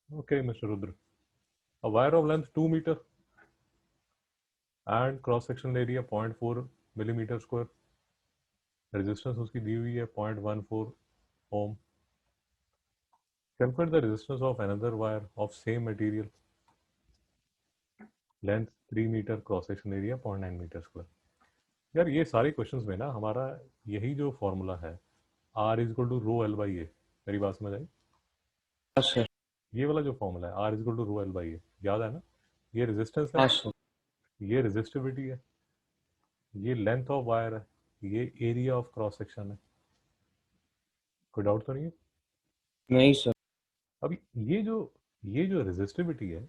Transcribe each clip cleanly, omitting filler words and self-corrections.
Okay, Mr. Rudra. A wire of length 2 meter and cross sectional area 0.4 millimeter square. Resistance उसकी दी हुई है 0.14 ओम. Calculate the resistance of another wire of same material, length 3 meter, cross section area 0.9 meter square. यार ये सारे questions में ना हमारा यही जो फॉर्मूला है R is equal to rho L by A. मेरी बात समझ आई? हाँ सर. ये वाला जो फॉर्मूला है R is equal to rho L by A, याद है ना? ये रेजिस्टेंस है, हाँ सर. ये रेजिस्टिविटी है, ये लेंथ ऑफ वायर है, ये एरिया ऑफ क्रॉस सेक्शन है. कोई डाउट तो नहीं है? नहीं सर. अभी ये जो रेजिस्टिविटी है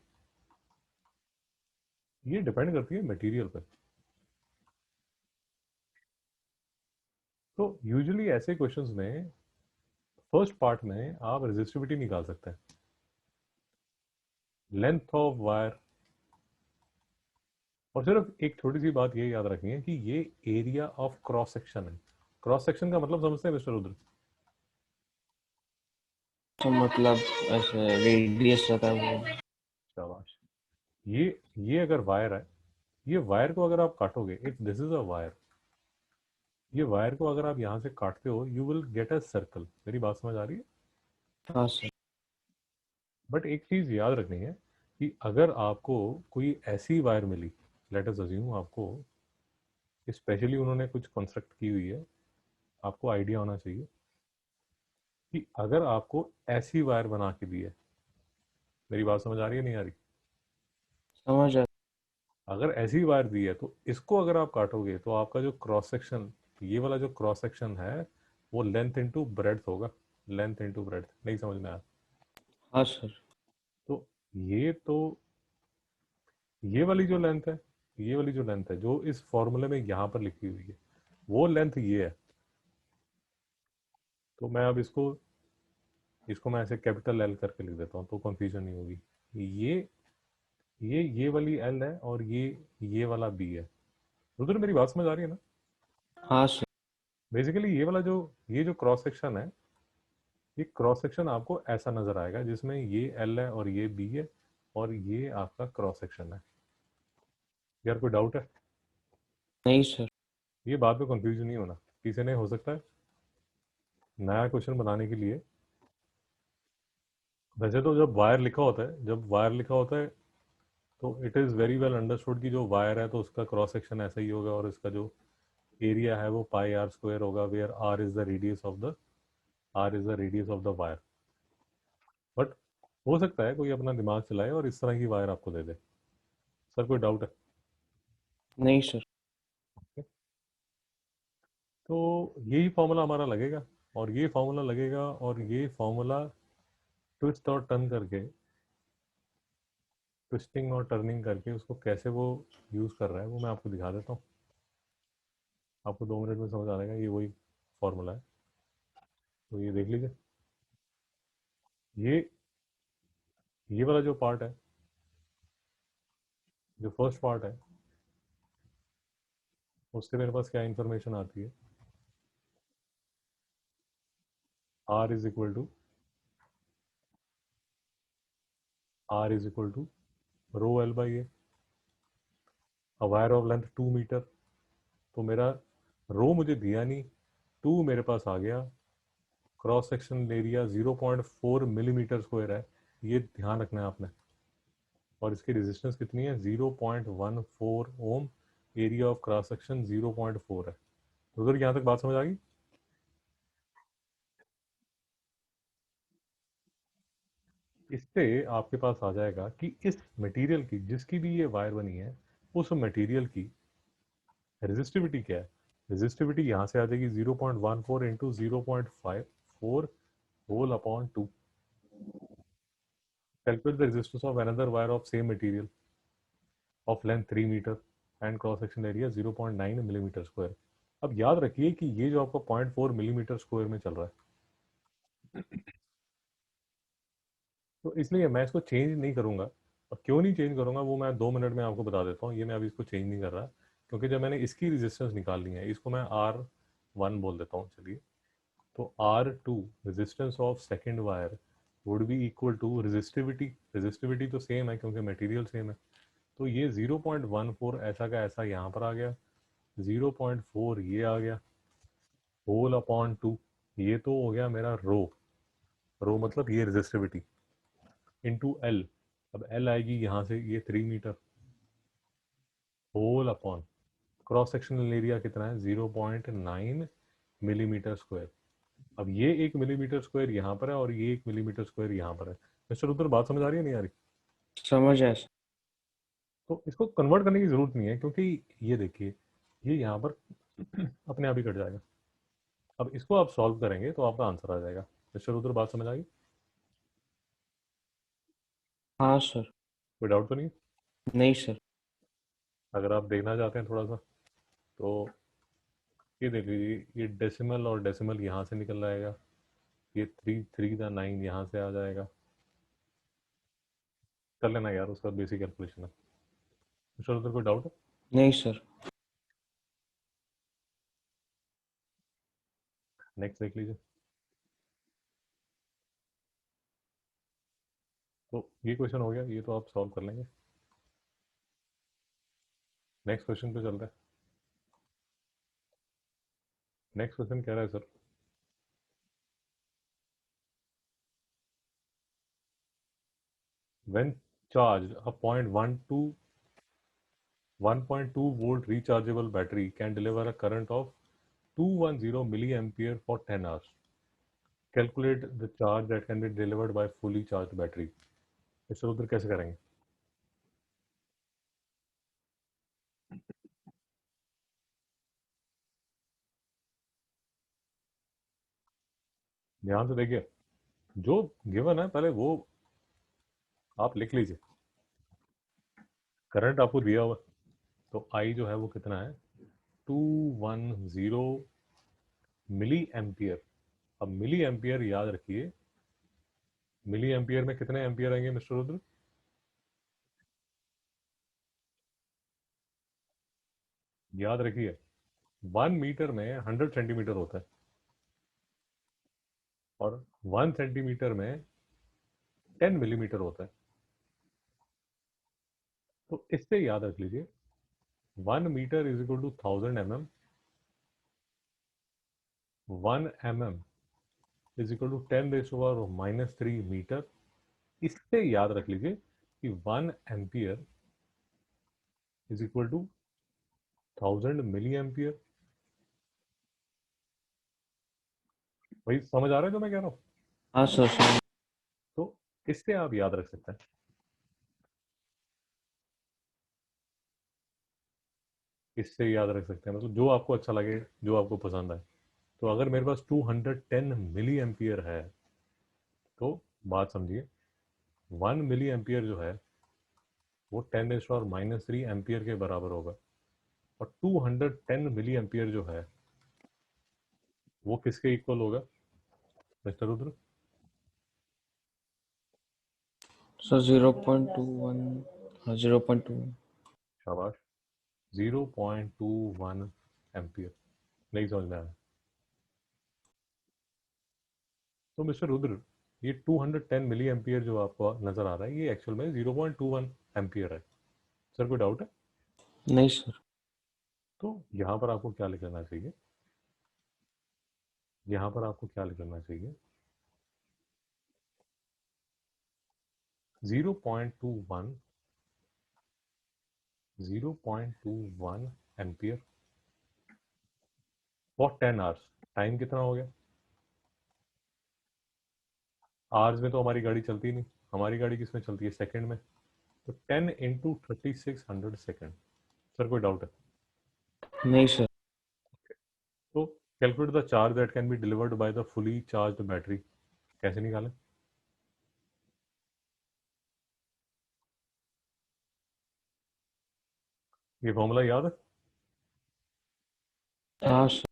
ये डिपेंड करती है मटेरियल पर. तो यूजुअली ऐसे क्वेश्चंस में फर्स्ट पार्ट में आप रेजिस्टिविटी निकाल सकते हैं, लेंथ ऑफ वायर, और सिर्फ एक छोटी सी बात ये याद रखनी है कि ये एरिया ऑफ क्रॉस सेक्शन है. क्रॉस सेक्शन का मतलब समझते हैं मिस्टर रुद्र? तो मतलब ऐसे रेडियस रहता है वो. शाबाश. ये ये अगर वायर है, ये वायर को अगर आप काटोगे, if this is a wire, ये वायर को अगर आप यहाँ से काटते हो you will get a circle. मेरी बात समझ आ रही है? हाँ सर. बट एक चीज़ याद रखनी है कि अगर आपको कोई ऐसी वायर मिली, लेट अस अज्यूम आपको स्पेशली उन्होंने कुछ कंस्ट्रक्ट की हुई है, आपको आइडिया होना चाहिए कि अगर आपको ऐसी वायर बना के दी है, मेरी बात समझ आ रही है नहीं आ रही? समझ आ. अगर ऐसी वायर दी है तो इसको अगर आप काटोगे तो आपका जो क्रॉस सेक्शन, ये वाला जो क्रॉस सेक्शन है वो लेंथ इनटू ब्रेड्थ होगा. Length into breadth. नहीं समझ में आया? हाँ सर. तो तो ये वाली जो लेंथ है, ये वाली जो लेंथ है जो इस फॉर्मूले में यहाँ पर लिखी हुई है, वो लेंथ ये है. तो मैं अब इसको इसको मैं ऐसे कैपिटल एल करके लिख देता हूँ तो कंफ्यूजन नहीं होगी. ये ये वाली एल है और ये वाला बी है. रुद्र मेरी बात समझ आ रही है ना? हाँ सर. बेसिकली ये जो क्रॉस सेक्शन है, ये क्रॉस सेक्शन आपको ऐसा नजर आएगा जिसमें ये एल है और ये बी है और ये आपका क्रॉस सेक्शन है. यार कोई डाउट है? नहीं सर. ये बात में कंफ्यूजन नहीं होना किसी ने. हो सकता है नया क्वेश्चन बनाने के लिए, वैसे तो जब वायर लिखा होता है तो it is very well understood कि जो वायर है तो उसका क्रॉस सेक्शन ऐसा ही होगा और इसका जो एरिया है वो पाई आर स्क्वायर होगा, where R is the radius of the wire. But हो सकता है कोई अपना दिमाग चलाए और इस तरह की वायर आपको दे दे. सर कोई डाउट है? नहीं सर. तो यही फॉर्मूला हमारा लगेगा, और ये फॉर्मूला लगेगा और ये फॉर्मूला ट्विस्ट और टर्न करके, ट्विस्टिंग और टर्निंग करके उसको कैसे वो यूज़ कर रहा है वो मैं आपको दिखा देता हूँ. आपको 2 मिनट में समझ आ जाएगा. ये वही फॉर्मूला है. तो ये देख लीजिए. ये ये वाला जो पार्ट है, जो फर्स्ट पार्ट है, उससे मेरे पास क्या इंफॉर्मेशन आती है? R is equal to R is equal to rho L by A. A wire of length 2 metre. तो मेरा रो मुझे दिया नहीं, 2 मेरे पास आ गया. Cross section area 0.4 millimetre square है, ये ध्यान रखना है आपने. और इसकी रेजिस्टेंस कितनी है? 0.14 ओम. एरिया ऑफ क्रॉस सेक्शन 0.4 है. उधर यहाँ तक बात समझ आ गई? इससे आपके पास आ जाएगा कि इस मटेरियल की, जिसकी भी ये वायर बनी है, उस मटेरियल की रेजिस्टिविटी क्या है. रेजिस्टिविटी यहाँ से आ जाएगी 0.14 into 0.54 whole upon 2. Calculate the resistance of another wire of same material of length 3 metre and cross section area 0.9 millimetre square. अब याद रखिए कि ये जो आपका 0.4 मिलीमीटर स्क्वायर में चल रहा है, तो इसलिए मैं इसको चेंज नहीं करूंगा. और क्यों नहीं चेंज करूंगा वो मैं 2 मिनट में आपको बता देता हूँ. ये मैं अभी इसको चेंज नहीं कर रहा क्योंकि जब मैंने इसकी रेजिस्टेंस निकालनी है, इसको मैं R1 बोल देता हूँ. चलिए, तो R2 resistance of second wire would be equal to resistivity, resistivity तो सेम है क्योंकि मटेरियल सेम है, तो ये 0.14 ऐसा का ऐसा यहाँ पर आ गया, 0.4 ये आ गया, होल अपॉन टू, ये तो हो गया मेरा रो, रो मतलब ये रेजिस्टिविटी, इंटू एल, अब एल आएगी यहाँ से ये 3 metre, whole upon cross sectional area कितना है 0.9 मिलीमीटर स्क्वायर। अब ये 1 मिलीमीटर स्क्वायर यहाँ पर है और ये 1 मिलीमीटर स्क्वायर यहाँ पर है। मिस्टर उधर बात समझ आ रही है नहीं आ रही? समझ आया सर। तो इसको कन्वर्ट करने की जरूरत नहीं है क्योंकि ये देखिए ये यहाँ पर अपने आप ही कट जाएगा। अब इसको आप सॉल्व करेंगे तो आपका आंसर आ जाएगा। मिस्टर उधर बात समझ आ गई? हाँ सर। कोई डाउट तो नहीं? नहीं सर। अगर आप देखना चाहते हैं थोड़ा सा तो ये देख लीजिए, ये डेसिमल और डेसिमल यहाँ से निकल आएगा, ये 3 3 9 यहाँ से आ जाएगा, कर लेना यार, उसका बेसिक कैलकुलेशन है। मिस्टर उधर कोई डाउट है? नहीं सर। नेक्स्ट देख लीजिए। तो ये क्वेश्चन हो गया, ये तो आप सॉल्व कर लेंगे। नेक्स्ट क्वेश्चन पे चलते हैं। नेक्स्ट क्वेश्चन कह रहा है sir, when charged a 1.2 volt rechargeable battery can deliver a current of 210 milliampere for 10 hours. Calculate the charge that can be delivered by fully charged battery. इससे उधर कैसे करेंगे? ध्यान से देखिए, जो गिवन है पहले वो आप लिख लीजिए। करंट आपको दिया हुआ, तो आई जो है वो कितना है 210 मिली एम्पियर। अब मिली एम्पियर याद रखिए, मिली एम्पियर में कितने एम्पियर आएंगे मिस्टर रुद्र? याद रखिए 1 मीटर में 100 सेंटीमीटर होता है और 1 सेंटीमीटर में 10 मिलीमीटर होता है। तो इससे याद रख लीजिए 1 metre is equal to 1000 mm, 1 mm is equal to 10⁻³ metre. इससे याद रख लीजिए कि 1 ampere is equal to 1000 milliampere. भाई समझ आ रहा है जो मैं कह रहा हूँ? हाँ सर समझ। तो इससे आप याद रख सकते हैं, इससे याद रख सकते हैं, मतलब जो आपको अच्छा लगे, जो आपको पसंद आए। तो अगर मेरे पास 210 मिली एम्पियर है तो बात समझिए 1 मिली एम्पियर जो है वो 10⁻³ एम्पियर के बराबर होगा, और 210 मिली एम्पियर जो है वो किसके इक्वल होगा मिस्टर रुद्र? सर 0.21। हाँ 0.21। शाबाश, 0.21 एम्पियर। नहीं समझ में आया? तो मिस्टर रुद्र ये 210 मिली एम्पियर जो आपको नजर आ रहा है ये एक्चुअल में 0.21 एम्पियर है। सर कोई डाउट है? नहीं सर। तो यहाँ पर आपको क्या लिख लेना चाहिए, यहाँ पर आपको क्या लिख लेना चाहिए, 0.21, 0.21 एम्पियर फॉर 10 आवर्स। टाइम कितना हो गया? आवर्स में तो हमारी गाड़ी चलती नहीं, हमारी गाड़ी किस में चलती है? सेकंड में। तो 10 × 3600 सेकंड। सर कोई डाउट है? नहीं सर। तो calculate the charge that can be delivered by the fully charge battery. कैसे निकालें? ये फॉर्मूला याद है? हाँ सर।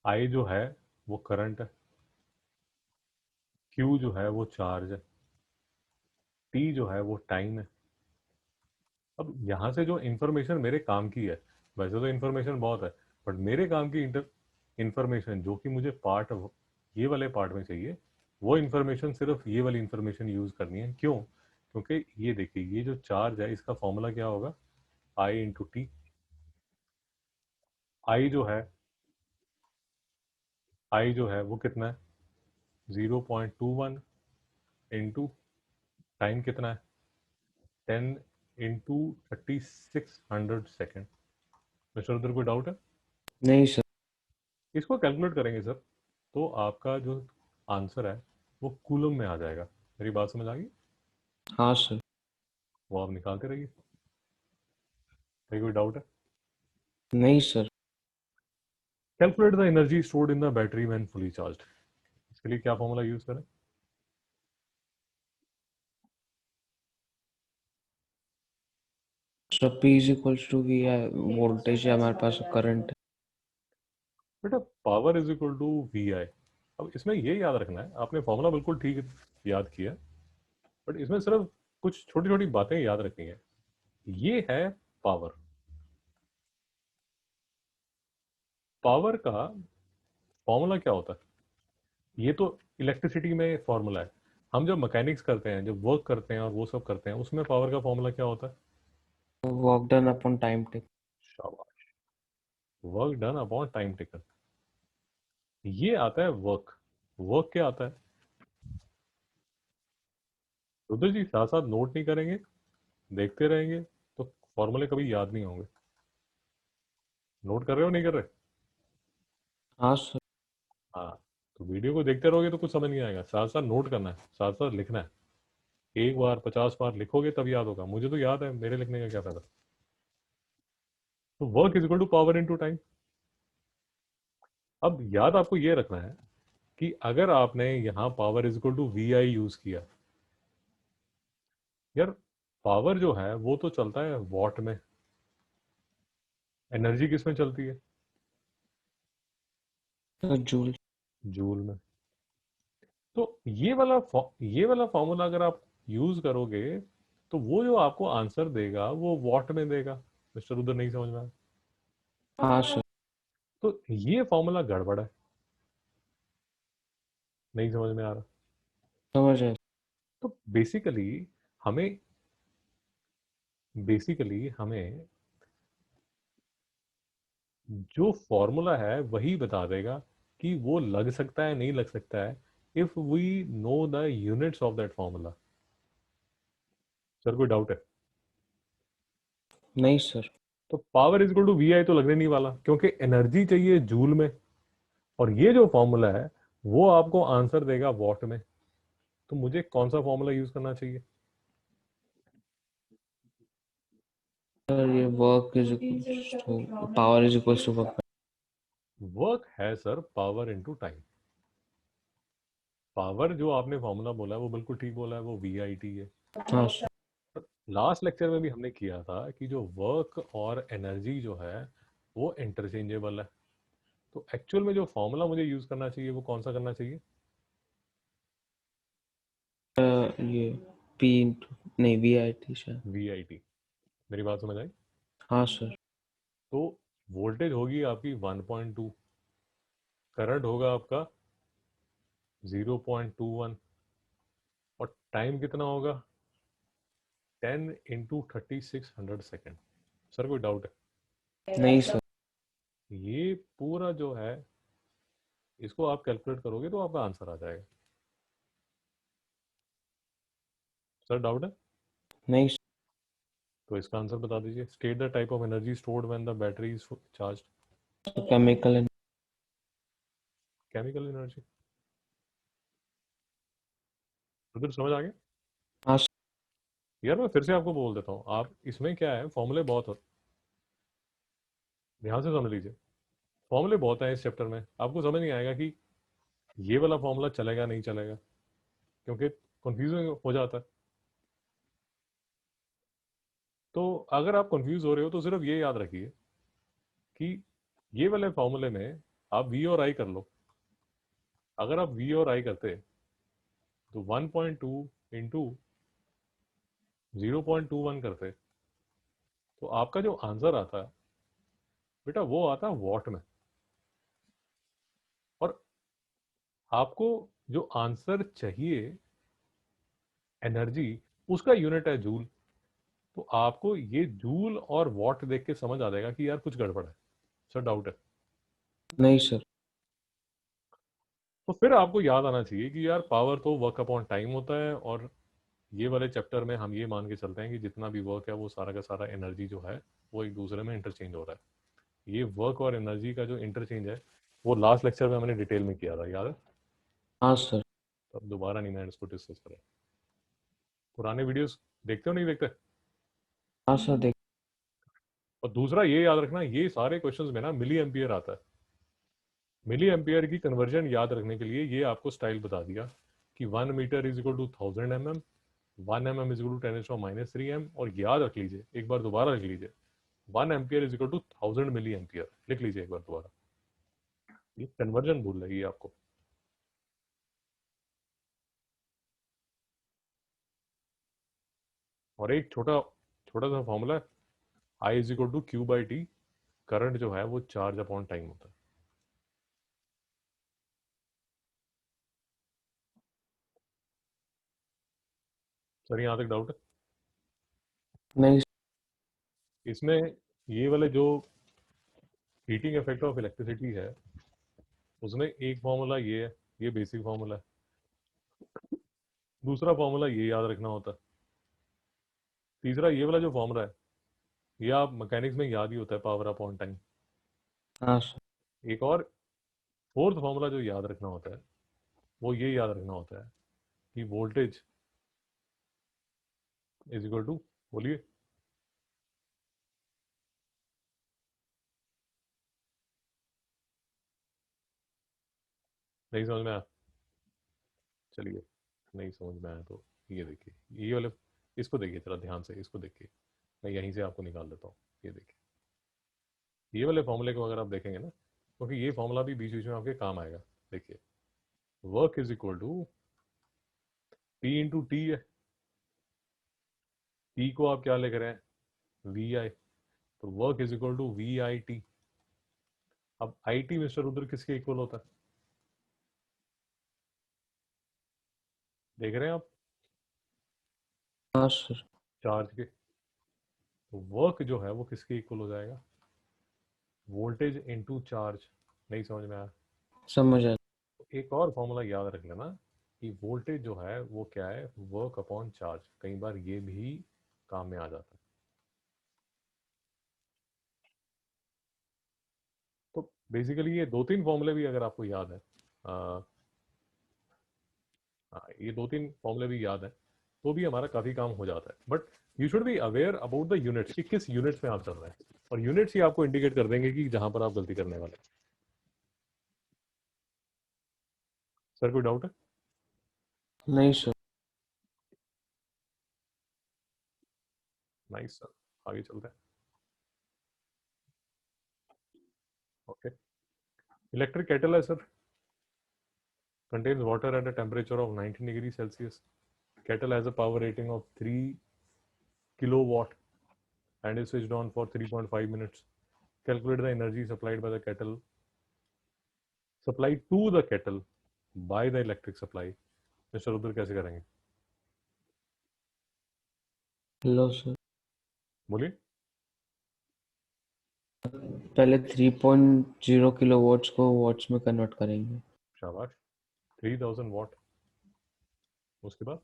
आई जो है वो करंट है, क्यू जो है वो चार्ज है, टी जो है वो टाइम है। अब यहाँ से जो इन्फॉर्मेशन मेरे काम की है, वैसे तो इन्फॉर्मेशन बहुत है, बट मेरे काम की इंफॉर्मेशन जो कि मुझे पार्ट ये वाले पार्ट में चाहिए, वो इन्फॉर्मेशन सिर्फ ये वाली इन्फॉर्मेशन यूज करनी है। क्यों? क्योंकि ये देखिए, ये जो चार्ज है इसका फॉर्मूला क्या होगा, आई इंटू टी। आई जो है, आई जो है वो कितना है, 0.21 इंटू टाइम कितना है, 10 इंटू 3600 सेकेंड। मिस्टर उधर कोई डाउट है? नहीं सर। इसको कैलकुलेट करेंगे सर, तो आपका जो आंसर है वो कूलम में आ जाएगा। मेरी बात समझ आ गई? हाँ सर। वो आप निकालते रहिए। कोई डाउट है? नहीं sir. Calculate the energy stored in the battery when fully charged. इसके लिए क्या फॉर्मूला यूज करें? Sir P is equals to V I, voltage है हमारे पास, करंट। बेटा power is equal to V I. अब इसमें ये याद रखना है, आपने फॉर्मूला बिल्कुल ठीक याद किया, बट इसमें सिर्फ कुछ छोटी छोटी बातें याद रखनी है। ये है पावर। पावर का फॉर्मूला क्या होता है? ये तो इलेक्ट्रिसिटी में फॉर्मूला है। हम जब मैकेनिक्स करते हैं, जब वर्क करते हैं और वो सब करते हैं, उसमें पावर का फॉर्मूला क्या होता है? Work done upon time take. शाबाश, work done upon time taken. ये आता है वर्क। वर्क क्या आता है? रुद्र जी साथ साथ नोट नहीं करेंगे, देखते रहेंगे, तो फॉर्मूले कभी याद नहीं होंगे। नोट कर रहे हो नहीं कर रहे? हाँ सर। हाँ, तो वीडियो को देखते रहोगे तो कुछ समझ नहीं आएगा, साथ साथ नोट करना है, साथ साथ लिखना है। एक बार 50 बार लिखोगे तब याद होगा। मुझे तो याद है, मेरे लिखने का क्या फायदा। तो work is equal to power into time. अब याद आपको ये रखना है कि अगर आपने यहां power is equal to V I use किया, यार पावर जो है वो तो चलता है वॉट में, एनर्जी किस में चलती है? जूल। जूल में। तो ये वाला फॉर्मूला अगर आप यूज करोगे तो वो जो आपको आंसर देगा वो वॉट में देगा। मिस्टर उधर नहीं समझ में आया? हाँ सर। तो ये फॉर्मूला गड़बड़ है, नहीं समझ में आ रहा। समझ आया। तो हमें बेसिकली हमें जो फॉर्मूला है वही बता देगा कि वो लग सकता है नहीं लग सकता है, if we know the units of that formula. Sir कोई डाउट है? नहीं सर। तो power is equal to V I तो लगने नहीं वाला, क्योंकि एनर्जी चाहिए जूल में, और ये जो फॉर्मूला है वो आपको आंसर देगा वॉट में। तो मुझे कौन सा फॉर्मूला यूज करना चाहिए? सर ये work is equals to power is equals to work. Work है sir power into time. Power जो आपने फॉर्मूला बोला है वो बिल्कुल ठीक बोला है, वो वी आई टी है। हाँ सर। लास्ट लेक्चर में भी हमने किया था कि जो वर्क और एनर्जी जो है वो इंटरचेंजेबल है। तो एक्चुअल में जो फॉर्मूला मुझे यूज करना चाहिए वो कौन सा करना चाहिए? ये पी इंटू, नहीं वी आई टी शायद। V I T. मेरी बात समझ आई? हाँ सर। तो वोल्टेज होगी आपकी 1.2, करंट होगा आपका 0.21, और टाइम कितना होगा, 10 इंटू 3600 सेकेंड। सर कोई डाउट नहीं सर। है? ये पूरा जो है इसको आप कैलकुलेट करोगे तो आपका आंसर आ जाएगा। सर डाउट है? नहीं सर। तो इसका आंसर बता दीजिए। State the type of energy stored when the battery is charge. Chemical. Chemical energy. उधर समझ आ गया? हाँ सर। यार मैं फिर से आपको बोल देता हूँ, आप इसमें क्या है, फॉर्मूले बहुत ध्यान से समझ लीजिए। फॉर्मूले बहुत हैं इस चैप्टर में, आपको समझ नहीं आएगा कि ये वाला फॉर्मूला चलेगा नहीं चलेगा, क्योंकि कंफ्यूजिंग हो जाता है। तो अगर आप कंफ्यूज हो रहे हो तो सिर्फ ये याद रखिए कि ये वाले फॉर्मूले में आप वी और आई कर लो। अगर आप वी और आई करते तो 1.2 इंटू 0.21 करते, तो आपका जो आंसर आता है बेटा वो आता है वॉट में। और आपको जो आंसर चाहिए एनर्जी, उसका यूनिट है जूल। तो आपको ये जूल और वॉट देख के समझ आ जाएगा कि यार कुछ गड़बड़ है सर, डाउट है। नहीं सर। तो फिर आपको याद आना चाहिए कि यार पावर तो वर्क अपॉन टाइम होता है, और ये वाले चैप्टर में हम ये मान के चलते हैं कि जितना भी वर्क है वो सारा का सारा एनर्जी जो है वो एक दूसरे में इंटरचेंज हो रहा है। ये वर्क और एनर्जी का जो इंटरचेंज है वो लास्ट लेक्चर में हमने डिटेल में किया था, याद है? हाँ सर। तो अब दोबारा नहीं मैं इसको डिस्कस करें। पुराने वीडियोस देखते हो नहीं देखते? हाँ सर देख। और दूसरा ये याद रखना, ये सारे क्वेश्चंस में ना मिली एम्पियर आता है। मिली एम्पियर की कन्वर्जन याद रखने के लिए ये आपको स्टाइल बता दिया कि 1 metre is equal to 1000 mm, 1 mm is equal to 10⁻³ और याद रख लीजिए, एक बार दोबारा रख लीजिए, 1 ampere is equal to 1000 milliampere. लिख लीजिए एक बार दोबारा, ये कन्वर्जन भूल रही है आपको। और एक छोटा छोटा सा फॉर्मूला है, I is equal to Q/T। Current जो है वो चार्ज अपॉन टाइम होता है। सर यहाँ तक डाउट है? नहीं। इसमें ये वाले जो हीटिंग इफेक्ट ऑफ इलेक्ट्रिसिटी है उसमें एक फॉर्मूला ये है, ये बेसिक फॉर्मूला है। दूसरा फॉर्मूला ये याद रखना होता है। तीसरा ये वाला जो फॉर्मूला है ये आप मैकेनिक्स में याद ही होता है, पावर अपॉन टाइम। हाँ सर। एक और फोर्थ फॉर्मूला जो याद रखना होता है वो ये याद रखना होता है कि वोल्टेज इज इक्वल टू, बोलिए। नहीं समझ में आया? चलिए, नहीं समझ में आया तो ये देखिए, ये वाले, इसको देखिए जरा ध्यान से, इसको देखिए, मैं यहीं से आपको निकाल देता हूँ। ये देखिए, ये वाले फॉर्मूले को अगर आप देखेंगे ना, क्योंकि ये फॉर्मूला भी बीच बीच में आपके काम आएगा। देखिए, work is equal to P/T है। P को आप क्या ले रहे हैं, VI, तो work is equal to VIT। अब IT मिस्टर रुद्र किसके इक्वल होता है, देख रहे हैं आप? हाँ सर। चार्ज के। तो वर्क जो है वो किसके इक्वल हो जाएगा, वोल्टेज इनटू चार्ज। नहीं समझ में आया? समझ आया। तो एक और फॉर्मूला याद रख लेना कि वोल्टेज जो है वो क्या है, वर्क अपॉन चार्ज। कई बार ये भी काम में आ जाता है। तो बेसिकली ये दो तीन फॉर्मूले भी अगर आपको याद है, हाँ, ये दो तीन फॉर्मूले भी याद है तो भी हमारा काफी काम हो जाता है। But you should be aware about the units कि किस यूनिट्स में आप चल रहे हैं, और यूनिट्स ही आपको इंडिकेट कर देंगे कि जहां पर आप गलती करने वाले हैं। सर कोई डाउट है? नहीं सर। नाइस सर, आगे चलते हैं। ओके, इलेक्ट्रिक केटल है sir, contains water at a temperature of 19 degrees Celsius. Kettle has a power rating of 3 kilowatt and is switched on for 3.5 minutes. Calculate the energy supplied by the kettle, supplied to the kettle by the electric supply. Mister Rudra कैसे करेंगे, hello sir. बोलिए। पहले 3.0 kilowatts को watts में convert करेंगे। शाबाश, 3000 वाट। उसके बाद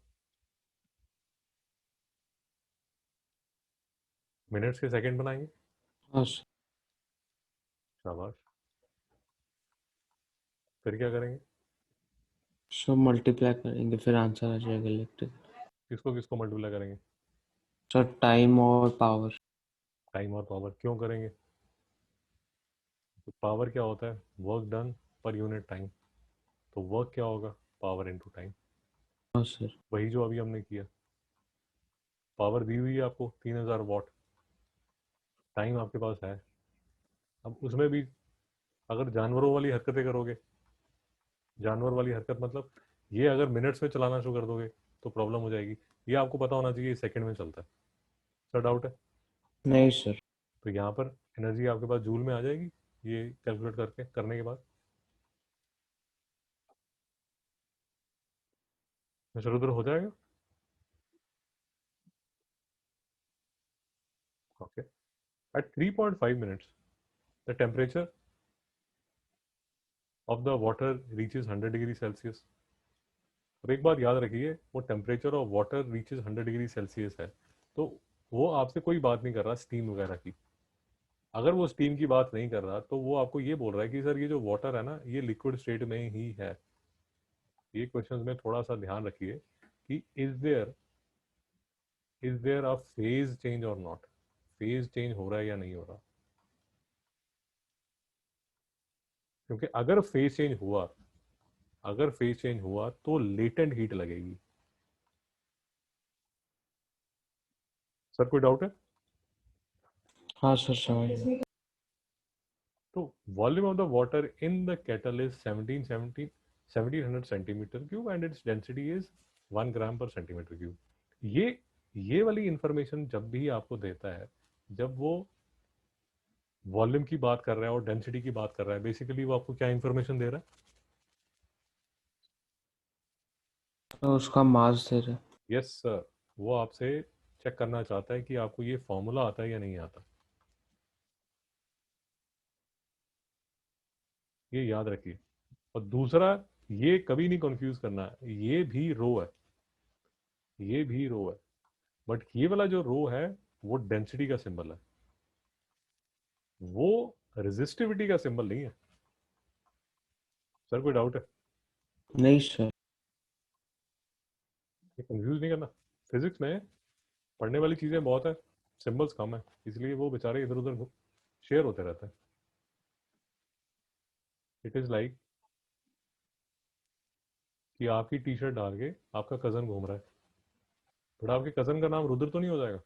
मिनट्स के सेकंड बनाएंगे। हाँ सर। शाबाश, फिर क्या करेंगे? सो मल्टीप्लाई करेंगे फिर आंसर आ जाएगा इलेक्ट्रिक। किसको किसको मल्टीप्लाई करेंगे? सर टाइम और पावर। टाइम और पावर क्यों करेंगे? तो पावर क्या होता है, work done per unit time. तो वर्क क्या होगा, पावर इनटू टाइम। हाँ सर। वही जो अभी हमने किया। पावर दी हुई है आपको 3000 वाट, टाइम आपके पास है। अब उसमें भी अगर जानवरों वाली हरकतें करोगे, जानवर वाली हरकत मतलब ये अगर मिनट्स में चलाना शुरू कर दोगे तो प्रॉब्लम हो जाएगी। ये आपको पता होना चाहिए सेकंड में चलता है। सर डाउट है? नहीं सर। तो यहाँ पर एनर्जी आपके पास जूल में आ जाएगी, ये कैलकुलेट करके करने के बाद। मिस्टर रुद्र हो जाएगा? Okay. At 3.5 minutes, the temperature of the water reaches 100 degree Celsius. अब एक बात याद रखिए, वो temperature of water reaches 100 degree Celsius है, तो वो आपसे कोई बात नहीं कर रहा स्टीम वगैरह की. अगर वो स्टीम की बात नहीं कर रहा तो वो आपको ये बोल रहा है कि सर ये जो वाटर है ना, ये लिक्विड स्टेट में ही है. ये क्वेश्चंस में थोड़ा सा ध्यान रखिए कि is there a phase change और नॉट. फेज चेंज हो रहा है या नहीं हो रहा. क्योंकि अगर फेज चेंज हुआ तो लेटेंट हीट लगेगी. सर कोई डाउट है? हाँ सर समझ गया. तो volume of the water in the kettle is 1700 centimetre cube and its density is 1 ग्राम पर सेंटीमीटर क्यूब. ये ये वाली इंफॉर्मेशन जब भी आपको देता है, जब वो वॉल्यूम की बात कर रहा है और डेंसिटी की बात कर रहा है, बेसिकली वो आपको क्या इंफॉर्मेशन दे रहा है? तो उसका मास दे रहे. Yes sir. वो आपसे चेक करना चाहता है कि आपको ये फॉर्मूला आता है या नहीं आता. ये याद रखिए. और दूसरा, ये कभी नहीं कंफ्यूज करना, ये भी रो है. बट ये वाला जो रो है वो डेंसिटी का सिंबल है, वो रेजिस्टिविटी का सिंबल नहीं है. सर कोई डाउट है? नहीं सर. ये कंफ्यूज नहीं करना. फिजिक्स में पढ़ने वाली चीजें बहुत है, सिंबल्स कम है, इसलिए वो बेचारे इधर उधर शेयर होते रहते हैं. इट इज लाइक कि आपकी टी शर्ट डाल के आपका कजन घूम रहा है, बट आपके कजन का नाम रुद्र तो नहीं हो जाएगा.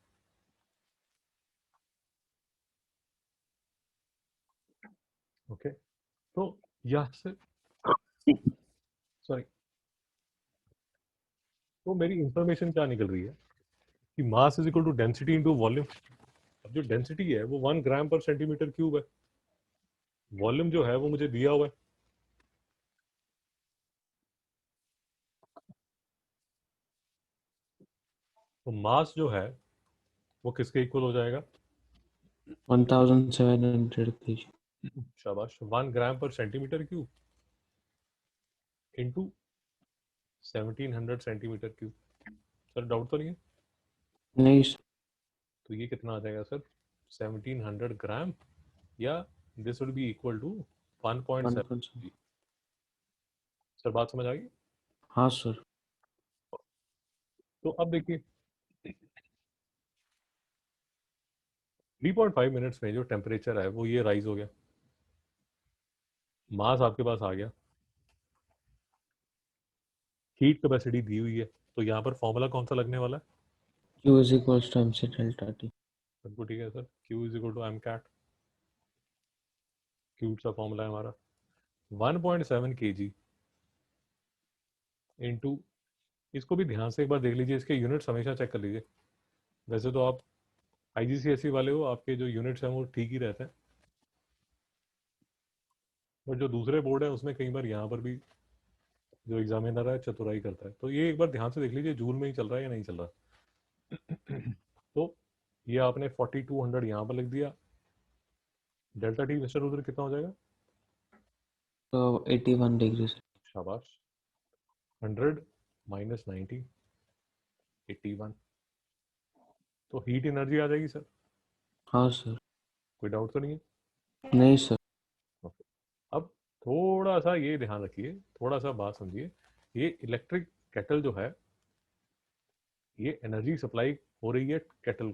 ओके. तो यहाँ से सॉरी, तो मेरी इंफॉर्मेशन क्या निकल रही है कि mass is equal to density into volume. अब जो डेंसिटी है वो 1 ग्राम पर सेंटीमीटर क्यूब है. वॉल्यूम जो है वो मुझे दिया हुआ है. तो मास जो है वो किसके इक्वल हो जाएगा? 1700 kg. शाबाश. 1 ग्राम पर centimetre cube into 1700 centimetre cube. Sir doubt तो नहीं है? नहीं सर. तो ये कितना आ जाएगा सर? 1700 ग्राम, या this would be equal to 1.7 1.7. kg. Sir बात समझ आ गई? हाँ सर. तो अब देखिए, 3.5 मिनट्स में जो टेम्परेचर है वो ये राइज हो गया. मास आपके पास आ गया, हीट कैपेसिटी दी हुई है, तो यहाँ पर फॉर्मूला कौन सा लगने वाला है? Q is equals to MC delta T. बिल्कुल ठीक है sir. Q is equal to M कैट. क्यूब का फॉर्मूला है हमारा 1.7 kg इंटू. इसको भी ध्यान से एक बार देख लीजिए, इसके यूनिट्स हमेशा चेक कर लीजिए. वैसे तो आप आईजीसीएसई वाले हो, आपके जो यूनिट्स हैं वो ठीक ही रहते हैं, बट जो दूसरे बोर्ड है उसमें कई बार यहाँ पर भी जो एग्जामिनर है चतुराई करता है. तो ये एक बार ध्यान से देख लीजिए जूल में ही चल रहा है या नहीं चल रहा. तो ये आपने 4200 यहाँ पर लिख दिया. डेल्टा टी मिस्टर उधर कितना हो जाएगा? तो 81 डिग्री सर. शाबाश. 100 माइनस 90, 81. तो हीट एनर्जी आ जाएगी सर. हाँ सर. कोई डाउट तो नहीं है? नहीं सर. ओके. अब थोड़ा सा ये ध्यान रखिए, थोड़ा सा बात समझिए. ये इलेक्ट्रिक केटल जो है, ये एनर्जी सप्लाई हो रही है केटल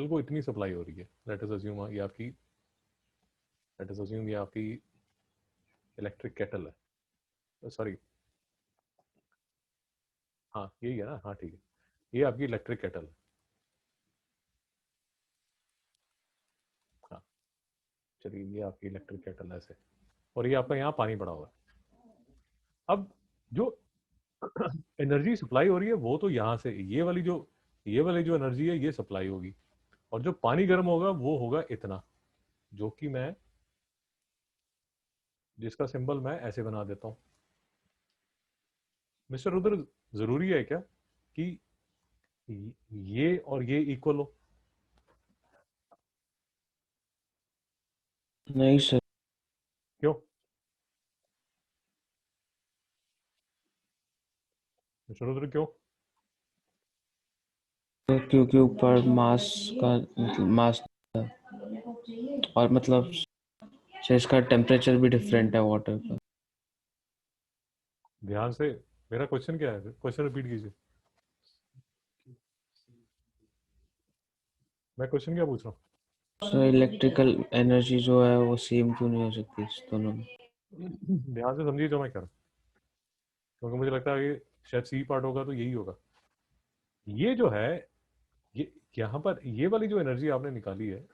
को इतनी सप्लाई हो रही है. लेट अस अज्यूम ये आपकी इलेक्ट्रिक केटल है. सॉरी, हाँ यही है ना, हाँ ठीक है. ये आपकी इलेक्ट्रिक केटल है. हाँ चलिए, ये आपकी इलेक्ट्रिक केटल है ऐसे, और ये आपका यहाँ पानी पड़ा हुआ है. अब जो एनर्जी सप्लाई हो रही है वो तो यहाँ से, ये वाली जो एनर्जी है ये सप्लाई होगी, और जो पानी गर्म होगा वो होगा इतना, जो कि मैं, जिसका सिंबल मैं ऐसे बना देता हूँ. मिस्टर रुद्र, जरूरी है क्या कि ये और ये इक्वल हो? नहीं सर। क्यों मिस्टर रुद्र, क्यों? क्योंकि ऊपर मास का मतलब मास और मतलब से इसका टेम्परेचर भी डिफरेंट है वाटर का। ध्यान से, मेरा क्वेश्चन क्या है? क्वेश्चन रिपीट कीजिए। मैं क्वेश्चन क्या पूछ रहा सो इलेक्ट्रिकल एनर्जी जो है वो सेम क्यों नहीं हो सकती इस दोनों में? हूँ? ध्यान से समझिए जो मैं कह रहा हूँ, क्योंकि मुझे लगता है कि शायद सी पार्ट होगा तो यही होगा। ये जो है, ये यहाँ पर ये वाली जो एनर्जी आपने निकाली है,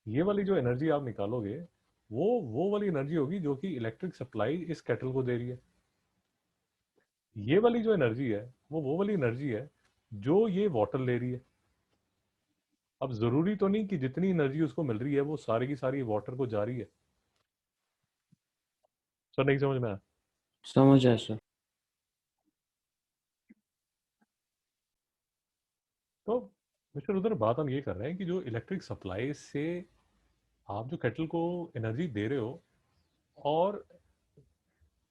ये वाली जो एनर्जी आप निकालोगे, वो वाली एनर्जी होगी जो कि इलेक्ट्रिक सप्लाई इस केटल को दे रही है। ये वाली जो एनर्जी है वो वाली एनर्जी है जो ये वाटर ले रही है। अब जरूरी तो नहीं कि जितनी एनर्जी उसको मिल रही है वो सारी की सारी वाटर को जा रही है। सर नहीं समझ में आया? समझ आया सर। तो मिस्टर उधर बात हम ये कर रहे हैं कि जो इलेक्ट्रिक सप्लाई से आप जो केटल को एनर्जी दे रहे हो, और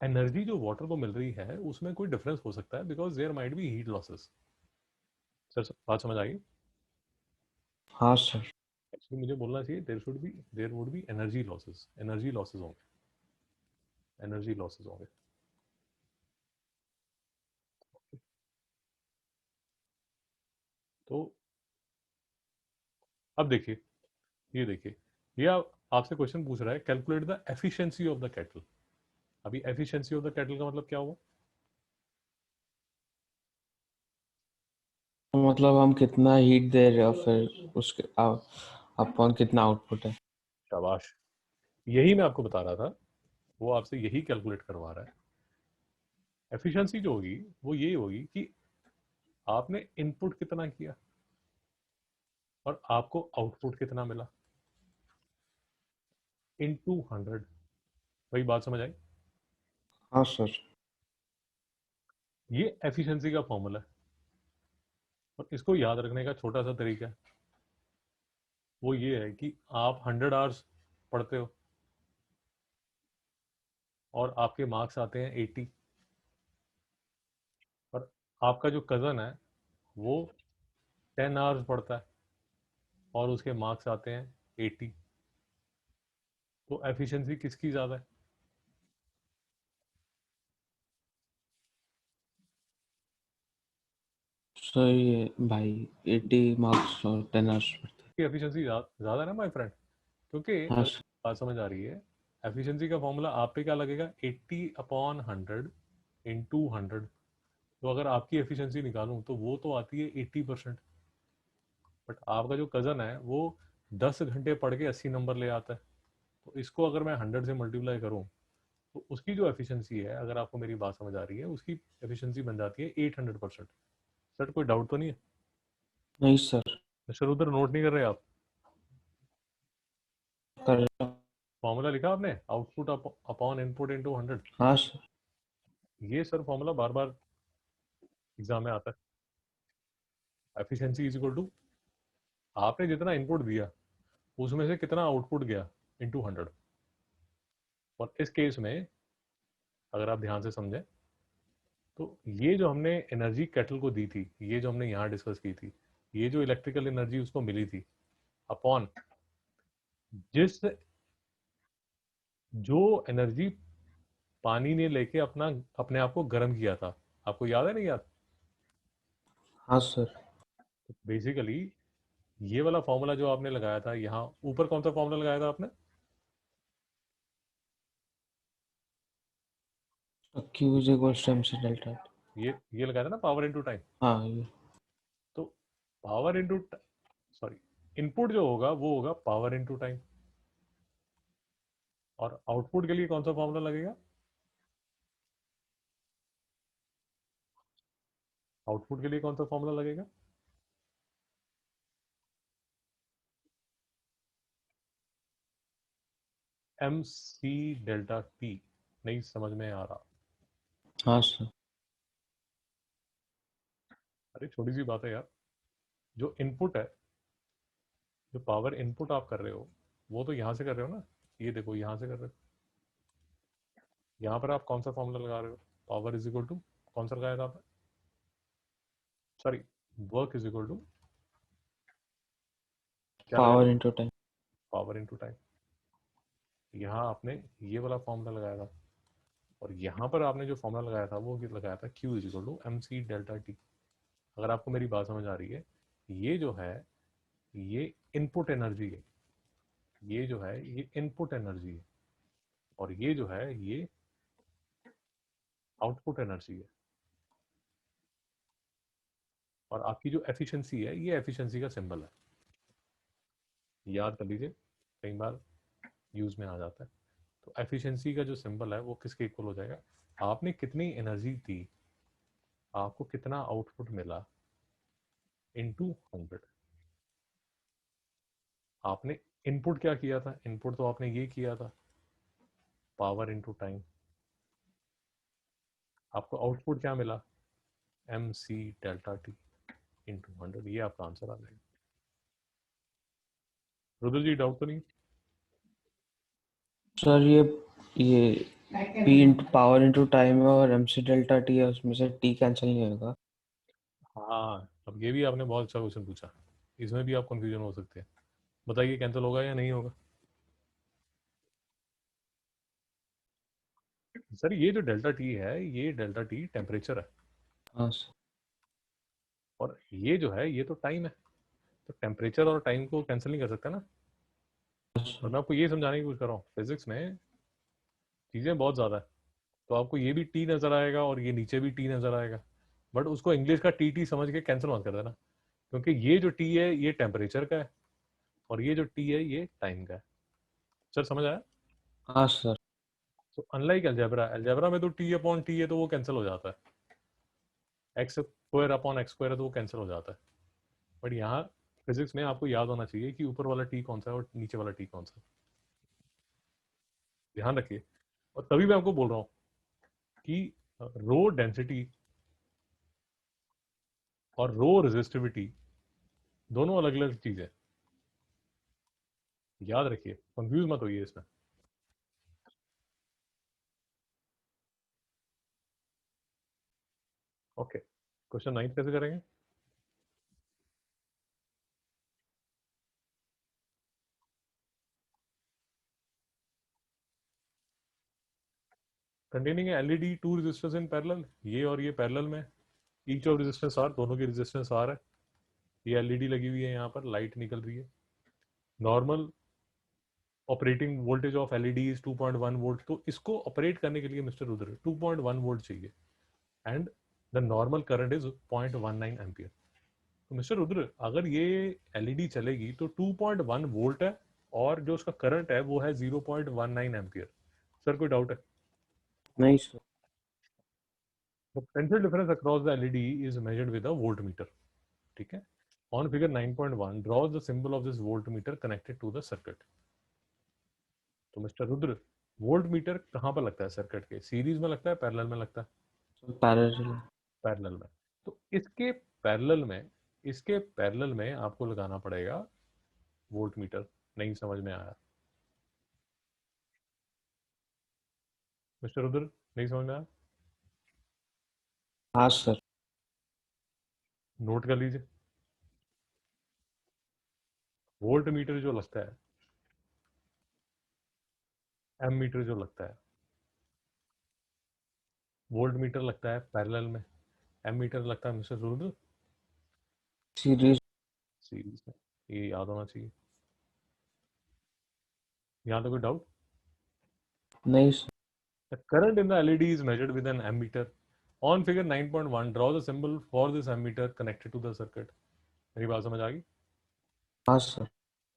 एनर्जी जो वाटर को मिल रही है, उसमें कोई डिफरेंस हो सकता है, because there might be heat losses. Sir बात समझ आई? हाँ सर। एक्चुअली मुझे बोलना चाहिए there would be energy losses होंगे, एनर्जी लॉसेस होंगे। तो अब देखिए, ये देखिए, ये आपसे क्वेश्चन पूछ रहा है calculate the efficiency of the kettle. अभी एफिशिएंसी ऑफ द केटल का मतलब क्या हुआ? मतलब हम कितना हीट दे रहे हो फिर उसके अपॉन कितना आउटपुट है। शाबाश, यही मैं आपको बता रहा था, वो आपसे यही कैलकुलेट करवा रहा है। एफिशिएंसी जो होगी वो ये होगी कि आपने इनपुट कितना किया और आपको आउटपुट कितना मिला, इनटू 100। वही बात समझ आई? हाँ सर। ये एफिशिएंसी का फॉर्मूला है, और इसको याद रखने का छोटा सा तरीका है, वो ये है कि आप 100 आवर्स पढ़ते हो और आपके मार्क्स आते हैं 80, और आपका जो कज़न है वो 10 आवर्स पढ़ता है और उसके मार्क्स आते हैं 80। तो एफिशिएंसी किसकी ज़्यादा है? सर ये भाई 80 मार्क्स और 10 आवर्स पड़ता है। की एफिशिएंसी ज़्यादा है ना माय फ्रेंड, क्योंकि हाँ अगर सर। बात समझ आ रही है, एफिशिएंसी का फॉर्मूला आप पे क्या लगेगा, 80/100 इंटू 100। तो अगर आपकी एफिशिएंसी निकालूं तो वो तो आती है 80%। बट आपका जो कज़न है वो 10 घंटे पढ़ के 80 नंबर ले आता है। तो इसको अगर मैं 100 से मल्टीप्लाई करूं, तो उसकी जो एफिशिएंसी है, अगर आपको मेरी बात समझ आ रही है, उसकी एफिशिएंसी बन जाती है 800%। सर कोई डाउट तो नहीं है? नहीं सर। सर उधर नोट नहीं कर रहे आप? कर। फॉर्मूला लिखा आपने, आउटपुट अपॉन इनपुट इंटू 100। हाँ सर। ये सर फॉर्मूला बार बार एग्जाम में आता है। एफिशिएंसी इज इक्वल टू आपने जितना इनपुट दिया उसमें से कितना आउटपुट गया इंटू 100। और इस केस में अगर आप ध्यान से समझें, तो ये जो हमने एनर्जी केटल को दी थी, ये जो हमने यहाँ डिस्कस की थी, ये जो इलेक्ट्रिकल एनर्जी उसको मिली थी, अपॉन जिस जो एनर्जी पानी ने लेके अपने आप को गर्म किया था। आपको याद है नहीं याद? हाँ सर। तो बेसिकली ये वाला फॉर्मूला जो आपने लगाया था यहाँ ऊपर, कौन सा फॉर्मूला लगाया था आपने? Q is equal to M C delta. ये लगाया था ना, पावर इनटू टाइम। हाँ ये। तो पावर इनटू, सॉरी, इनपुट जो होगा वो होगा पावर इनटू टाइम, और आउटपुट के लिए कौन सा फॉर्मूला लगेगा? आउटपुट के लिए कौन सा फॉर्मूला लगेगा? M C delta T. नहीं समझ में आ रहा? हाँ सर। अरे छोटी सी बात है यार, जो इनपुट है, जो पावर इनपुट आप कर रहे हो, वो तो यहाँ से कर रहे हो ना। ये देखो यहाँ से कर रहे हो। यहाँ पर आप कौन सा फॉर्मूला लगा रहे हो? पावर इज इक्वल टू, कौन सा लगाया था आपने? Sorry, work is equal to क्या लगाया पावर था? Into time. Power into time. यहाँ आपने ये वाला फॉर्मूला लगाया था, और यहाँ पर आपने जो फॉर्मूला लगाया था वो लगाया था Q is equal to M C delta T. अगर आपको मेरी बात समझ आ रही है, ये जो है ये इनपुट एनर्जी है, ये जो है ये इनपुट एनर्जी है, और ये जो है ये आउटपुट एनर्जी है। और आपकी जो एफिशिएंसी है, ये एफिशिएंसी का सिंबल है, याद कर लीजिए, कई बार यूज में आ जाता है। तो एफिशिएंसी का जो सिंबल है वो किसके इक्वल हो जाएगा? आपने कितनी एनर्जी दी, आपको कितना आउटपुट मिला, इनटू 100। आपने इनपुट क्या किया था? इनपुट तो आपने ये किया था, पावर इनटू टाइम। आपको आउटपुट क्या मिला? M C delta T into 100। ये आपका आंसर आ जाएगा। रुद्र जी, डाउट तो नहीं? सर ये P into power into time है और एम सी डेल्टा टी है, उसमें से टी कैंसिल नहीं होगा। हाँ, अब ये भी आपने बहुत अच्छा क्वेश्चन पूछा, इसमें भी आप कंफ्यूजन हो सकते हैं। बताइए कैंसिल होगा या नहीं होगा? सर ये जो डेल्टा टी है, ये डेल्टा टी टेम्परेचर है, हाँ सर। और ये जो है ये तो टाइम है। तो टेम्परेचर और टाइम को कैंसिल नहीं कर सकता ना। और मैं आपको ये समझाने की कोशिश कर रहा हूँ, फिजिक्स में चीज़ें बहुत ज़्यादा है। तो आपको ये भी टी नज़र आएगा और ये नीचे भी टी नज़र आएगा, बट उसको इंग्लिश का टी टी समझ के कैंसिल मत कर देना, क्योंकि ये जो टी है ये टेम्परेचर का है, और ये जो टी है ये टाइम का है। सर समझ आया? हाँ सर। तो अनलाइक अलजेब्रा, अलजेब्रा में तो टी अपॉन टी है तो वो कैंसिल हो जाता है, x square upon x square है तो वो कैंसिल हो जाता है। बट यहाँ फिजिक्स में आपको याद होना चाहिए कि ऊपर वाला टी कौन सा है और नीचे वाला टी कौन सा है, ध्यान रखिए। और तभी मैं आपको बोल रहा हूँ कि रो डेंसिटी और रो रेजिस्टिविटी दोनों अलग अलग चीज़ है, याद रखिए, कंफ्यूज मत होइए इसमें। ओके, क्वेश्चन 9 कैसे करेंगे? Containing LED two resistors in parallel, ये और ये पैरेलल में, ईच ऑफ रेजिस्टेंस आर, दोनों की रेजिस्टेंस आर है। ये एलईडी लगी हुई है, यहाँ पर लाइट निकल रही है। Normal operating voltage of LED is 2.1 volt. तो इसको ऑपरेट करने के लिए मिस्टर रुद्र 2.1 वोल्ट चाहिए, and the normal current is 0.19 ampere. तो मिस्टर रुद्र, अगर ये एलईडी चलेगी तो 2.1 वोल्ट है, और जो उसका करंट है वो है 0.19 एम्पियर। सर कोई डाउट है? नहीं sir. The potential difference across the LED is measured with a voltmeter. ठीक है? On figure 9.1 draws the symbol of this voltmeter connected to the circuit. तो मिस्टर रुद्र, वोल्टमीटर कहाँ पर लगता है सर्किट के? सीरीज में लगता है, पैरेलल में लगता है? पैरेलल। पैरेलल में। तो इसके पैरेलल में, इसके पैरेलल में आपको लगाना पड़ेगा वोल्टमीटर। नहीं समझ में आया मिस्टर रुद्र? नहीं समझ में आया? हाँ सर। नोट कर लीजिए, वोल्ट मीटर जो लगता है, एम मीटर जो लगता है, वोल्ट मीटर लगता है पैरेलल में, एम मीटर लगता है मिस्टर रुद्र सीरीज। सीरीज में। ये याद होना चाहिए। यहाँ तो कोई डाउट? नहीं sir. The current in the LED is measured with an ammeter. On figure 9.1, draw the symbol for this ammeter connected to the circuit. मेरी बात समझ आ गई? हाँ सर।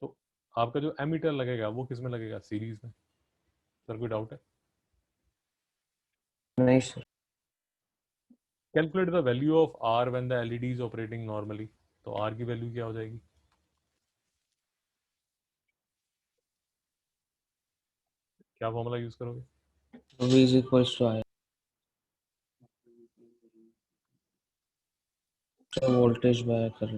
तो आपका जो एमीटर लगेगा वो किस में लगेगा? सीरीज में। सर कोई डाउट है? नहीं sir. Calculate the value of R when the LED is operating normally. तो आर की वैल्यू क्या हो जाएगी? क्या फॉर्मूला यूज करोगे? V is equals to I। Voltage by कर।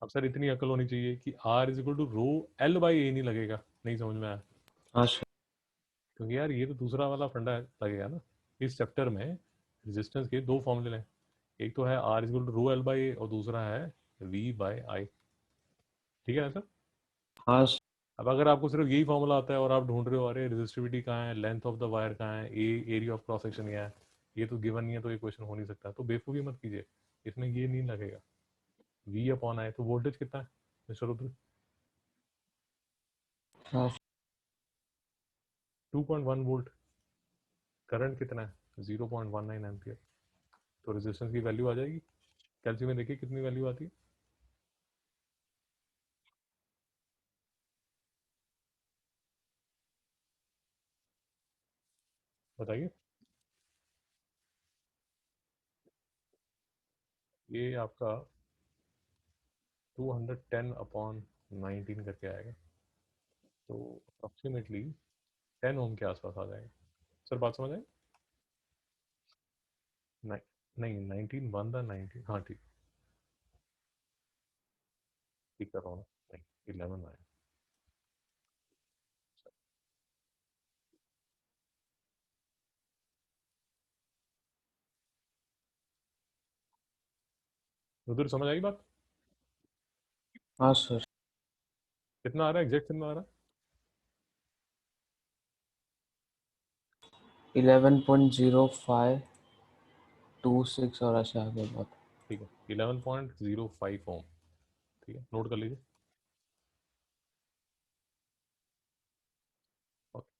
अब सर इतनी अकल होनी चाहिए कि R is equal to rho L by A नहीं लगेगा, नहीं समझ में आया? हाँ सर। क्योंकि यार ये तो दूसरा वाला फंडा लगेगा ना। इस चैप्टर में रेजिस्टेंस के दो फॉर्मूले हैं, एक तो है R is equal to rho L by A और दूसरा है V बाई आई। ठीक है ना सर? हाँ सर। अब अगर आपको सिर्फ यही फॉर्मूला आता है और आप ढूंढ रहे हो अरे रेजिस्टिविटी कहाँ है, लेंथ ऑफ द वायर कहाँ है, ए एरिया ऑफ क्रॉस सेक्शन क्या है, ये तो गिवन नहीं है तो ये क्वेश्चन हो नहीं सकता, तो बेवकूफ़ी मत कीजिए, इसमें ये नहीं लगेगा। V अपॉन आई, तो वोल्टेज कितना है मिस्टर रुद्र? हाँ 2.1 वोल्ट। करंट कितना है? 0.19 एम्पियर। तो रेजिस्टेंस की वैल्यू आ जाएगी। कैलसी में देखिए कितनी वैल्यू आती है, बताइए। ये आपका 210 अपॉन 19 करके आएगा, तो अप्रॉक्सीमेटली 10 ओम के आसपास आ जाएगा। सर बात समझ आए? नहीं, नहीं 19 वन था 19, हाँ ठीक, ठीक कर रहा हूँ ना। नहीं 11 आया। उधर समझ आई बात? हाँ सर। कितना आ रहा है, एग्जैक्ट कितना आ रहा 11.0526 और ऐसे आगे बहुत। है? ठीक है, 11.05 ओम। ठीक है, नोट कर लीजिए। ओके,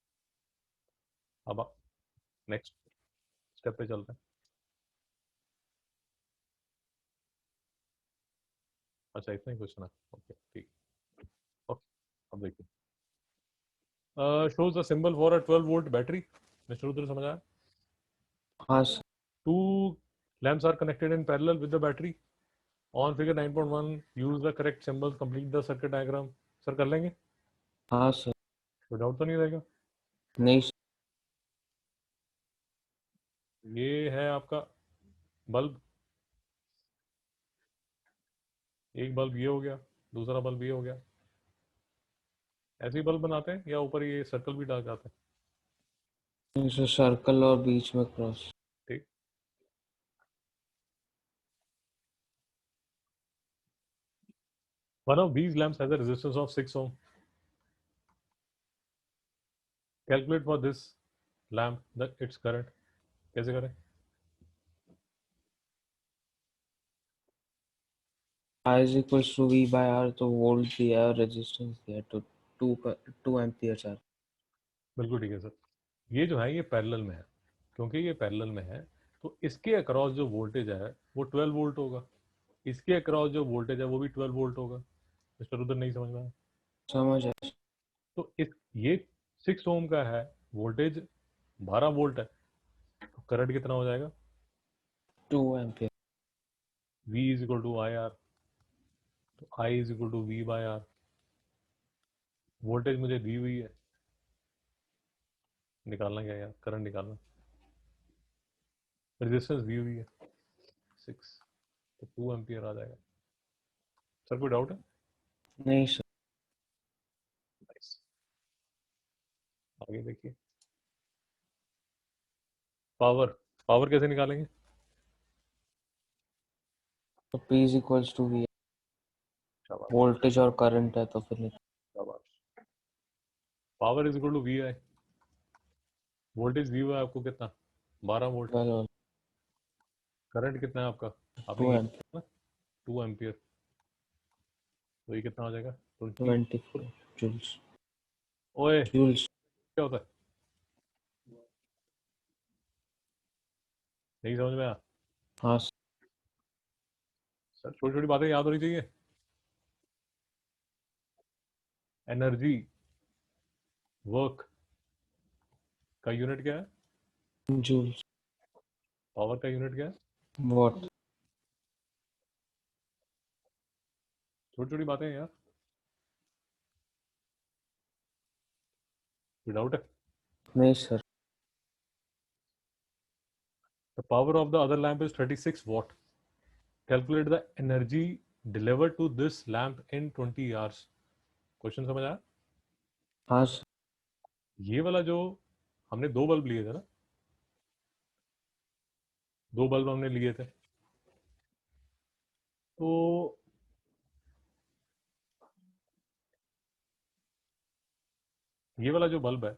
अब नेक्स्ट स्टेप पे चलते हैं। अच्छा इतना ही क्वेश्चन है, ओके ठीक। ओके, अब देखिए, shows the symbol for a 12 volt battery. Mr. Rudra समझ आया? हाँ sir. Two lamps are connected in parallel with the battery. On figure 9.1, use the correct symbols, complete the circuit diagram. Sir कर लेंगे? हाँ sir. कोई doubt तो नहीं रहेगा? नहीं सर। ये है आपका बल्ब, एक बल्ब ये हो गया, दूसरा बल्ब ये हो गया। ऐसे ही बल्ब बनाते हैं या ऊपर ये सर्कल भी डाल जाते हैं? नहीं सर, सर्कल और बीच में क्रॉस। ठीक। One of these lamps has a resistance of 6 ohm. Calculate for this lamp that its current. कैसे करें? I is equals to V by R, तो वोल्ट दिया है और रेजिस्टेंस दिया है, तो 2 एम्पियर आर। बिल्कुल ठीक है सर। ये जो है ये पैरेलल में है, क्योंकि ये पैरेलल में है तो इसके अक्रॉस जो वोल्टेज है वो 12 वोल्ट होगा, इसके अक्रॉस जो वोल्टेज है वो भी 12 वोल्ट होगा। मिस्टर उधर नहीं समझ में आया? समझ आया। तो इस ये 6 ओम का है, वोल्टेज 12 वोल्ट है, तो करंट कितना हो जाएगा? 2 ampere. V is equal to I R, तो I is equal to V by R. Voltage मुझे दी हुई है, निकालना क्या यार, करंट निकालना। रेजिस्टेंस दी हुई है 6, तो 2 एम्पियर आ जाएगा। सर कोई डाउट है? नहीं सर। नाइस, आगे देखिए। पावर, पावर कैसे निकालेंगे? तो P is equals to V, शाबाश, वोल्टेज और करंट है तो फिर शाबाश। Power is equal to V I, voltage दी हुआ है आपको कितना? 12 वोल्ट। 12 करंट कितना है आपका? आपने 2 ये एम्पियर। ना 2 एम्पियर, तो ये कितना हो जाएगा? 20। 24 जूल्स। ओए जूल्स। क्या होता है, नहीं समझ में आया? हाँ सर छोटी छोटी बातें याद होनी चाहिए। एनर्जी, वर्क का यूनिट क्या है? जूल्स। पावर का यूनिट क्या है? वॉट। छोटी छोटी बातें हैं यार, कोई डाउट है? नहीं sir. The power of the other lamp is 36 watt. Calculate the energy delivered to this lamp in 20 hours. Question समझ आया? हाँ सर। ये वाला जो हमने दो बल्ब लिए थे ना, दो बल्ब हमने लिए थे, तो ये वाला जो बल्ब है,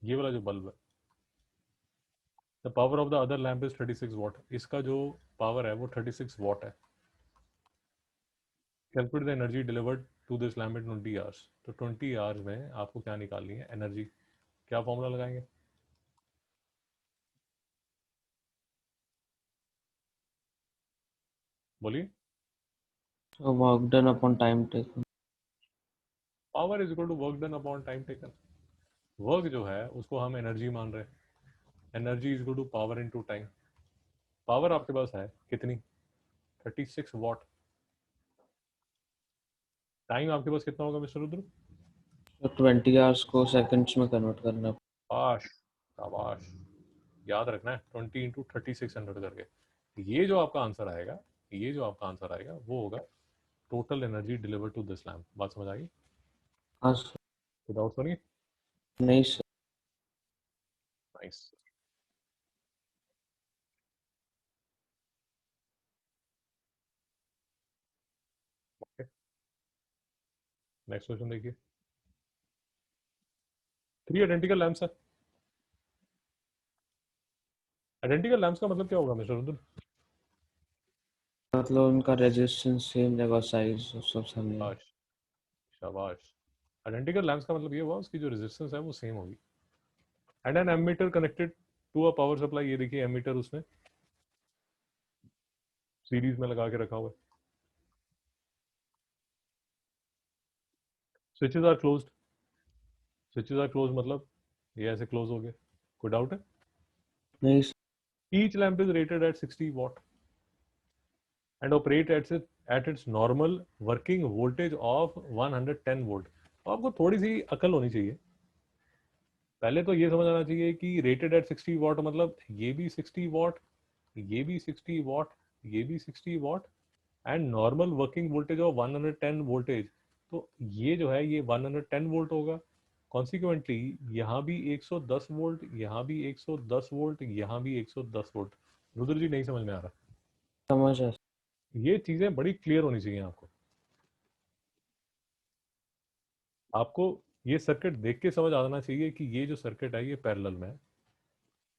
ये वाला जो बल्ब है, the power of the other lamp is 36 watt. इसका जो पावर है वो 36 वॉट है। Calculate the energy delivered to this lamp in 20 hours. तो 20 आवर्स में आपको क्या निकालनी है एनर्जी? क्या फॉर्मूला लगाएंगे? बोलिए। So work done upon time taken. Power is equal to work done upon time taken. Work जो है उसको हम एनर्जी मान रहे हैं। Energy is equal to power into time. Power आपके पास है कितनी? 36 वॉट। टाइम आपके पास कितना होगा मिस्टर रुद्र? तो 20 आवर्स को सेकंड्स में कन्वर्ट करना। शाबाश, शाबाश। याद रखना है 20 इंटू 3600 करके। ये जो आपका आंसर आएगा, ये जो आपका आंसर आएगा वो होगा total energy deliver to this lamp. बात समझ आई? हाँ सर। कोई डाउट तो नहीं? नहीं sir. Nice. Okay, next question देखिए। 3 आइडेंटिकल लैम्प्स है। आइडेंटिकल लैम्प्स का मतलब क्या होगा मिस्टर रुद्र? मतलब उनका रेजिस्टेंस सेम जगह, साइज सब सेम है। शाबाश, शाबाश। आइडेंटिकल लैम्प्स का मतलब ये हुआ उसकी जो रेजिस्टेंस है वो सेम होगी। And an ammeter connected to a power supply. ये देखिए एमीटर उसने सीरीज में लगा के रखा हुआ है। Switches are closed. Switches are close मतलब ये ऐसे क्लोज हो गए। कोई डाउट है? नहीं sir. Each lamp is rated eight 60 what and operate at its normal working voltage of 110 volt. तो आपको थोड़ी सी अकल होनी चाहिए। पहले तो ये समझ आना चाहिए कि रेटेड एट 60 वॉट मतलब ये भी 60 वॉट, ये भी 60 वॉट, ये भी 60 what, and normal working voltage of 110 voltage. तो ये जो है ये 110 वोल्ट होगा। कॉन्सिक्वेंटली यहाँ भी 110 वोल्ट, यहाँ भी 110 वोल्ट, यहाँ भी 110 वोल्ट। रुद्र जी नहीं समझ में आ रहा? समझ है। ये चीजें बड़ी क्लियर होनी चाहिए आपको। आपको ये सर्किट देख के समझ आना चाहिए कि ये जो सर्किट है ये पैरेलल में है।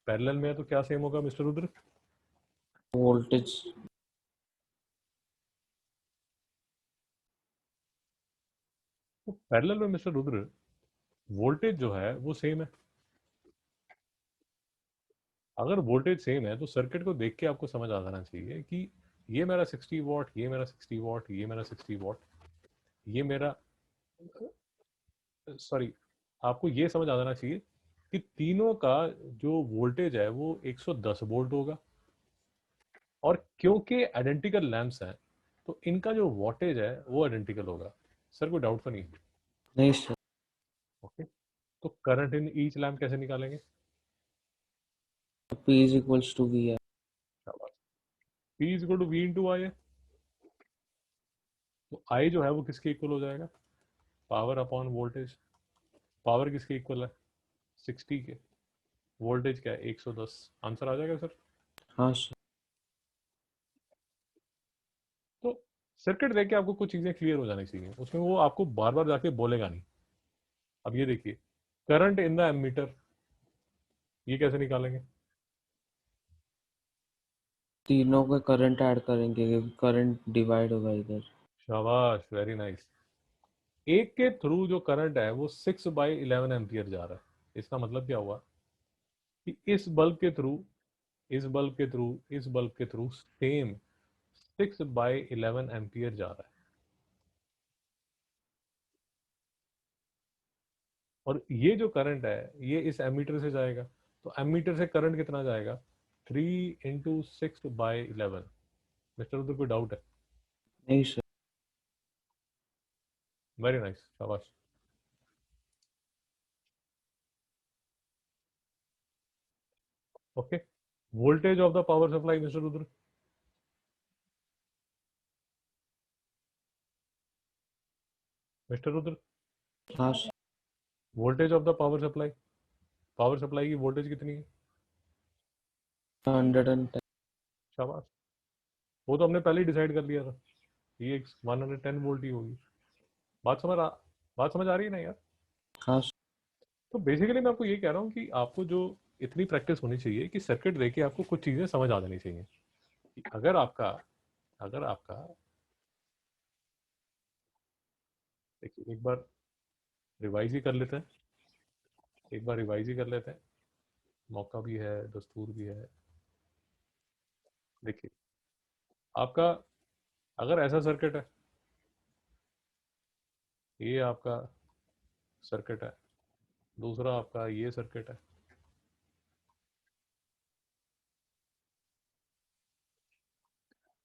पैरेलल में है तो क्या सेम होगा मिस्टर रुद्र? वोल्टेज। तो पैरेलल में मिस्टर रुद्र वोल्टेज जो है वो सेम है। अगर वोल्टेज सेम है तो सर्किट को देख के आपको समझ आ जाना चाहिए कि ये मेरा 60 वॉट, ये मेरा 60 वॉट, ये मेरा 60 वॉट, ये मेरा, सॉरी, आपको ये समझ आ जाना चाहिए कि तीनों का जो वोल्टेज है वो 110 वोल्ट होगा। और क्योंकि आइडेंटिकल लैंप्स हैं तो इनका जो वोल्टेज है वो आइडेंटिकल होगा। सर कोई डाउट तो नहीं? नहीं सर। ओके, तो करंट इन ईच लैम्प कैसे निकालेंगे? P is equals to V है। P is equal to V into I है। तो आई जो है वो किसके इक्वल हो जाएगा? Power upon voltage. पावर किसके इक्वल है? 60 के। वोल्टेज क्या है? 110। आंसर आ जाएगा सर। हाँ सर। तो सर्किट देख के आपको कुछ चीजें क्लियर हो जानी चाहिए, उसमें वो आपको बार बार जाके बोलेगा नहीं। अब ये देखिए, करंट इन द एमीटर, ये कैसे निकालेंगे? तीनों का करंट ऐड करेंगे क्योंकि करंट डिवाइड होगा इधर। शाबाश, वेरी नाइस। एक के थ्रू जो करंट है वो 6/11 एम्पियर जा रहा है। इसका मतलब क्या हुआ कि इस बल्ब के थ्रू, इस बल्ब के थ्रू, इस बल्ब के थ्रू सेम 6/11 एम्पियर जा रहा है। और ये जो करंट है ये इस एमीटर से जाएगा। तो एमीटर से करंट कितना जाएगा? 3 इंटू 6/11। मिस्टर उधर कोई डाउट है? नहीं सर। वेरी नाइस, शाबाश। Okay, voltage of the power supply mister Rudra? Mister Rudra, हाँ sir. Voltage of the power supply की वोल्टेज कितनी है? 110। शाबाश, वो तो हमने पहले ही डिसाइड कर लिया था, ये 110 वोल्ट ही होगी। बात समझ आ बात समझ आ रही है ना यार? हाँ सर। तो बेसिकली मैं आपको ये कह रहा हूँ कि आपको जो इतनी प्रैक्टिस होनी चाहिए कि सर्किट देके आपको कुछ चीज़ें समझ आ जानी चाहिए। कि अगर आपका देखिए, एक बार रिवाइज ही कर लेते हैं, मौका भी है, दस्तूर भी है। देखिए, आपका अगर ऐसा सर्किट है, ये आपका सर्किट है, दूसरा आपका ये सर्किट है,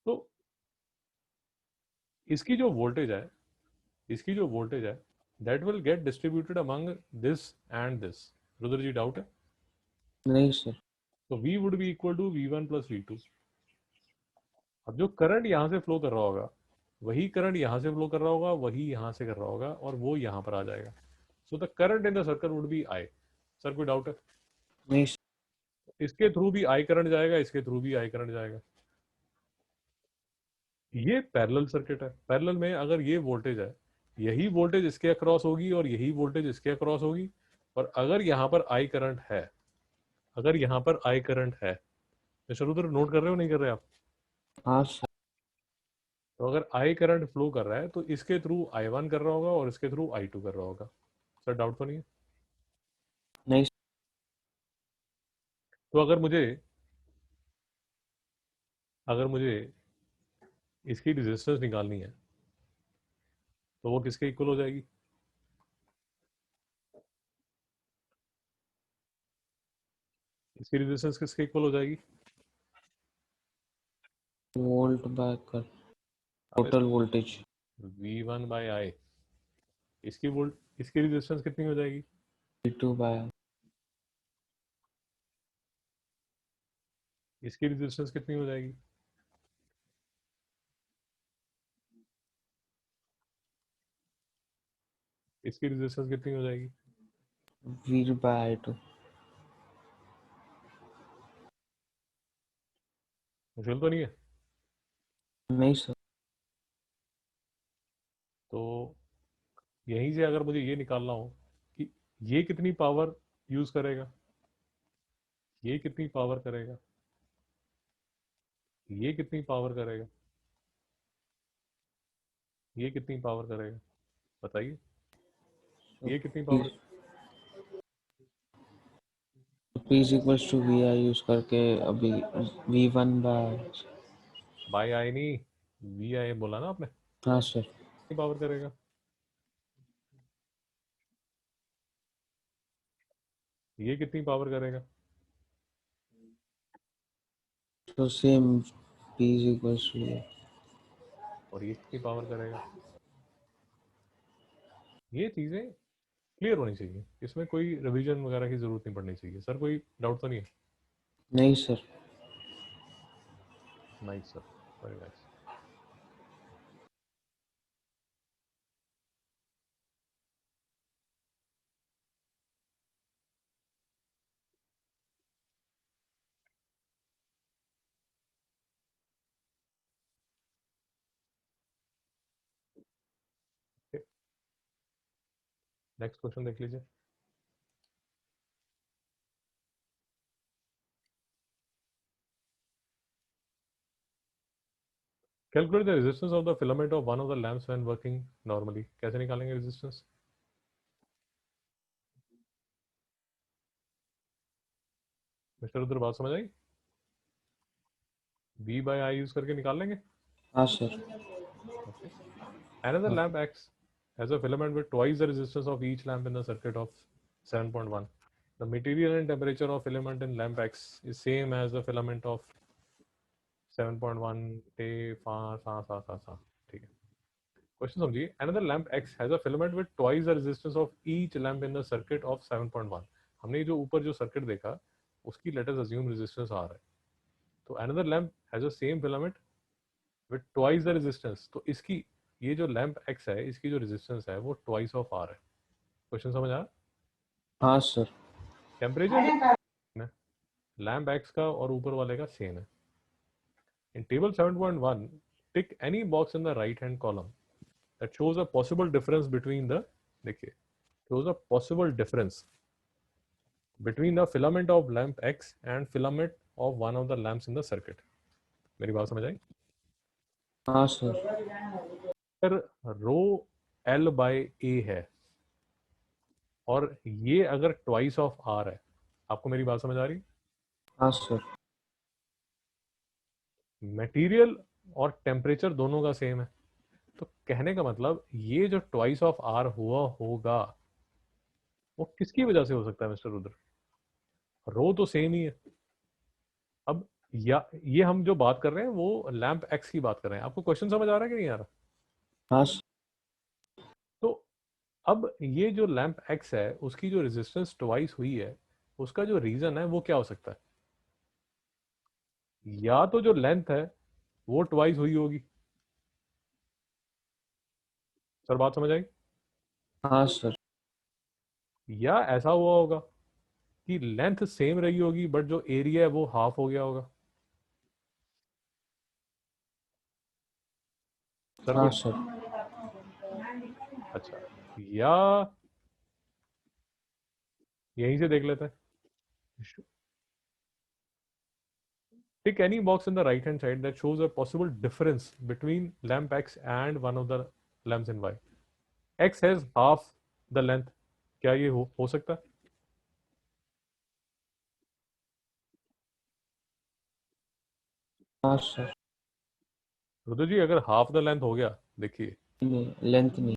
तो इसकी जो वोल्टेज है इसकी जो वोल्टेज है that will get distributed among this and this. Rudra ji, doubt है? नहीं सर। तो V would be equal to V1 plus V2। अब जो करंट यहाँ से फ्लो कर रहा होगा, वही करंट यहाँ से फ्लो कर रहा होगा, वही यहाँ से कर रहा होगा, और वो यहाँ पर आ जाएगा। So the current in the circuit would be I। Sir, कोई डाउट है? नहीं सर। इसके थ्रू भी I करंट जाएगा, इसके थ्रू भी I करंट जाएगा। ये पैरेलल सर्किट है। पैरेलल में अगर ये वोल्टेज है, यही वोल्टेज इसके अक्रॉस होगी और यही वोल्टेज इसके अक्रॉस होगी। और अगर यहाँ पर I करंट है, अगर यहाँ पर I करंट है, मिस्टर रुद्र, नोट कर रहे हो नहीं कर रहे आप? हाँ सर। तो अगर I करंट फ्लो कर रहा है तो इसके थ्रू I1 कर रहा होगा और इसके थ्रू I2 कर रहा होगा। सर, डाउट तो नहीं है? नहीं तो अगर मुझे इसकी रेजिस्टेंस निकालनी है, तो वो किसके इक्वल हो जाएगी? इसकी रेजिस्टेंस किसके इक्वल हो जाएगी? वोल्ट बाय कर अबे, टोटल वोल्टेज। V1/I। इसकी रेजिस्टेंस कितनी हो जाएगी? V2 bye. इसकी रेजिस्टेंस कितनी हो जाएगी? इसकी रेजिस्टेंस कितनी हो जाएगी? V by I2। मुश्किल तो नहीं है? नहीं सर। तो यहीं से अगर मुझे ये निकालना हो कि ये कितनी पावर यूज करेगा, ये कितनी पावर करेगा, ये कितनी पावर करेगा, ये कितनी पावर करेगा, बताइए, ये कितनी P power? P is equals to V I use करके अभी V1 बाय। बाय आई नहीं, VI बोला ना आपने, हाँ सर। कितनी पावर करेगा? ये कितनी पावर करेगा? तो same P is equals to. और ये कितनी पावर करेगा? ये चीजें क्लियर होनी चाहिए, इसमें कोई रिवीजन वगैरह की जरूरत नहीं पड़नी चाहिए। सर, कोई डाउट तो नहीं है? नहीं sir. Nice sir, very nice. Next question देख लीजिए। Calculate the resistance of the filament of one of the lamps when working normally. कैसे निकालेंगे रेजिस्टेंस? मिस्टर उधर बात समझ आई? V/I यूज करके निकाल लेंगे। हाँ sir. Okay. Another lamp acts as a filament with twice the resistance of each lamp in the circuit of 7.1. The material and temperature of filament in lamp X is same as the filament of 7.1 Te fa sa sa sa sa. ठीक है, question समझिए। Another lamp X has a filament with twice the resistance of each lamp in the circuit of 7.1। हमने जो ऊपर जो circuit देखा, उसकी let us assume resistance R है। तो another lamp has a same filament with twice the resistance, तो इसकी ये जो लैंप एक्स है इसकी जो रेजिस्टेंस है वो ट्वाइस ऑफ आर है। क्वेश्चन समझ आया? हाँ सर। टेम्परेचर जो लैंप एक्स का और ऊपर वाले का सेम है। In table 7.1 tick any box in the right hand column that shows a possible difference between the, देखिए, shows a possible difference between the filament of lamp X and filament of one of the lamps in the circuit। मेरी बात समझ आई? हाँ sir. अगर रो L bye ए है और ये अगर ट्वाइस ऑफ आर है, आपको मेरी बात समझ आ रही? हाँ सर। मटेरियल और टेम्परेचर दोनों का सेम है, तो कहने का मतलब ये जो ट्वाइस ऑफ आर हुआ होगा वो किसकी वजह से हो सकता है मिस्टर रुद्र? रो तो सेम ही है। अब या ये हम जो बात कर रहे हैं वो लैंप एक्स की बात कर रहे हैं। आपको क्वेश्चन समझ आ रहा है कि नहीं आ रहा? हाँ सर। तो अब ये जो लैंप एक्स है उसकी जो रेजिस्टेंस ट्वाइस हुई है, उसका जो रीजन है वो क्या हो सकता है? या तो जो लेंथ है वो ट्वाइस हुई होगी। सर बात समझ आई? हाँ सर। या ऐसा हुआ होगा कि लेंथ सेम रही होगी बट जो एरिया है वो हाफ हो गया होगा। सर हाँ कुछ, सर। अच्छा, या यहीं से देख लेते हैं। Tick any box in the right hand side that shows a possible difference between lamp X and one of the lamps in Y। X has half the length। क्या ये हो सकता है? हाँ सर। रुद्र जी अगर हाफ द लेंथ हो गया, देखिए, नहीं, लेंथ नहीं।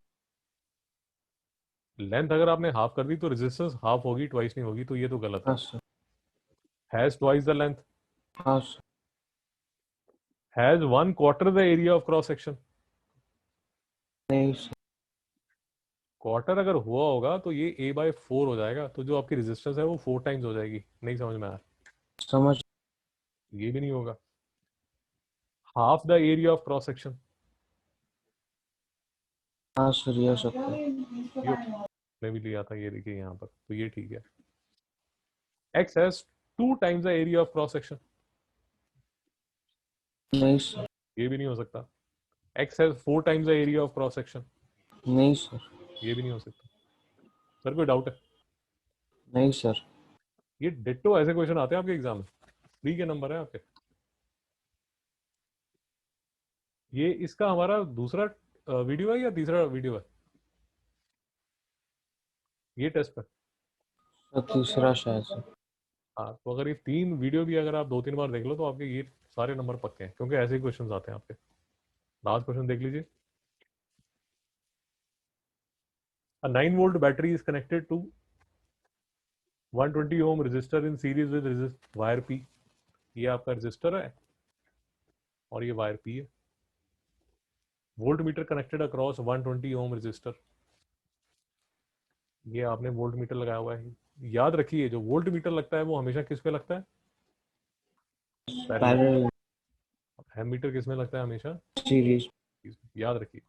लेंथ अगर आपने हाफ कर दी तो रेजिस्टेंस हाफ होगी, ट्वाइस नहीं होगी, तो ये तो गलत है। हाँ sir. Has twice the length, हाँ sir. Has one quarter the area of cross section. नहीं सर। क्वार्टर अगर हुआ होगा तो ये ए बाय फोर हो जाएगा, तो जो आपकी रेजिस्टेंस है वो 4 टाइम्स हो जाएगी। नहीं समझ में आया? समझ। ये भी नहीं होगा। Half the area of cross section, हाँ सर, ये हो सकता है। ये मैं भी लिया था, ये देखिए यहाँ पर, तो ये ठीक है। X has 2 times the area of cross section, नहीं सर। ये भी नहीं हो सकता। X has 4 times the area of cross section, नहीं सर। ये भी नहीं हो सकता। सर कोई डाउट है? नहीं सर। ये डिट्टो ऐसे क्वेश्चन आते हैं आपके एग्जाम में, फ्री के नंबर है आपके। ये इसका हमारा दूसरा वीडियो है या तीसरा वीडियो है ये टेस्ट पर? सर तीसरा शायद से। हाँ, तो अगर ये 3 वीडियो भी अगर आप 2-3 बार देख लो तो आपके ये सारे नंबर पक्के हैं, क्योंकि ऐसे ही क्वेश्चन आते हैं आपके। लास्ट क्वेश्चन देख लीजिए। A 9 volt battery is connected to 120 ohm resistor in series with wire P। ये आपका रेजिस्टर है और ये वायर P है। Voltmeter connected across 120 ohm resistor. ये आपने वोल्ट मीटर लगाया हुआ है। याद रखिए जो वोल्ट मीटर लगता है वो हमेशा किस पे लगता है? पैरेलल। पैरेलल। एमीटर किस में लगता है? हमेशा सीरीज। याद रखिए।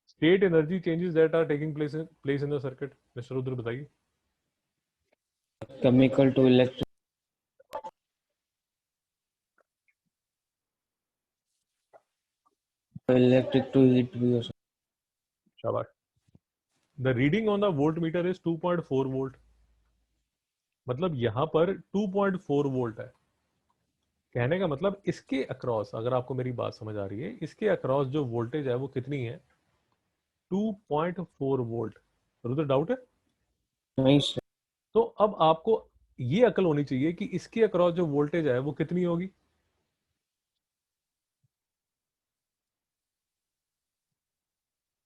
State energy changes that are taking place in the circuit, mister Rudra बताइए। Chemical to electric. Electric to heat भी हो सकता शाबाश। The reading on the volt meter is 2.4 volt. मतलब यहां पर 2.4 वोल्ट है। कहने का मतलब इसके अक्रॉस, अगर आपको मेरी बात समझ आ रही है, इसके अक्रॉस जो वोल्टेज है वो कितनी है? 2.4 वोल्ट। रुद्र डाउट है? है। नहीं सर। तो अब आपको ये अकल होनी चाहिए कि इसके अक्रॉस जो वोल्टेज है वो कितनी होगी।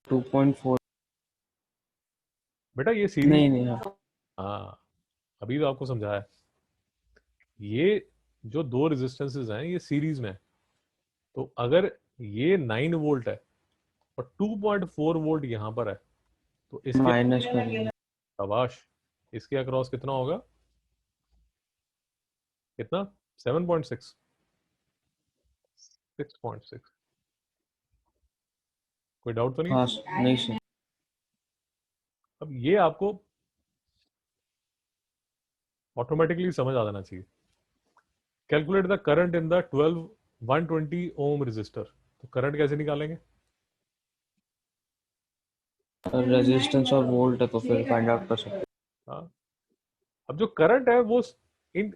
2.4। बेटा ये सीरीज, नहीं नहीं, हाँ। हाँ, अभी तो आपको समझाया। ये जो दो रेजिस्टेंसेस हैं ये सीरीज में है। तो अगर ये 9 वोल्ट है और 2.4 वोल्ट यहां पर है, तो इसके, माइनस करिए। शाबाश, इसके अक्रॉस कितना होगा? कितना? 7.6, 6.6। कोई डाउट तो नहीं है? हाँ नहीं सर। अब ये आपको ऑटोमेटिकली समझ आ जाना चाहिए। Calculate the current in the 12 120 ohm resistor. तो करंट कैसे निकालेंगे? रेजिस्टेंस और वोल्ट है तो फिर फाइंड आउट कर सकते हाँ, अब जो करंट है वो इन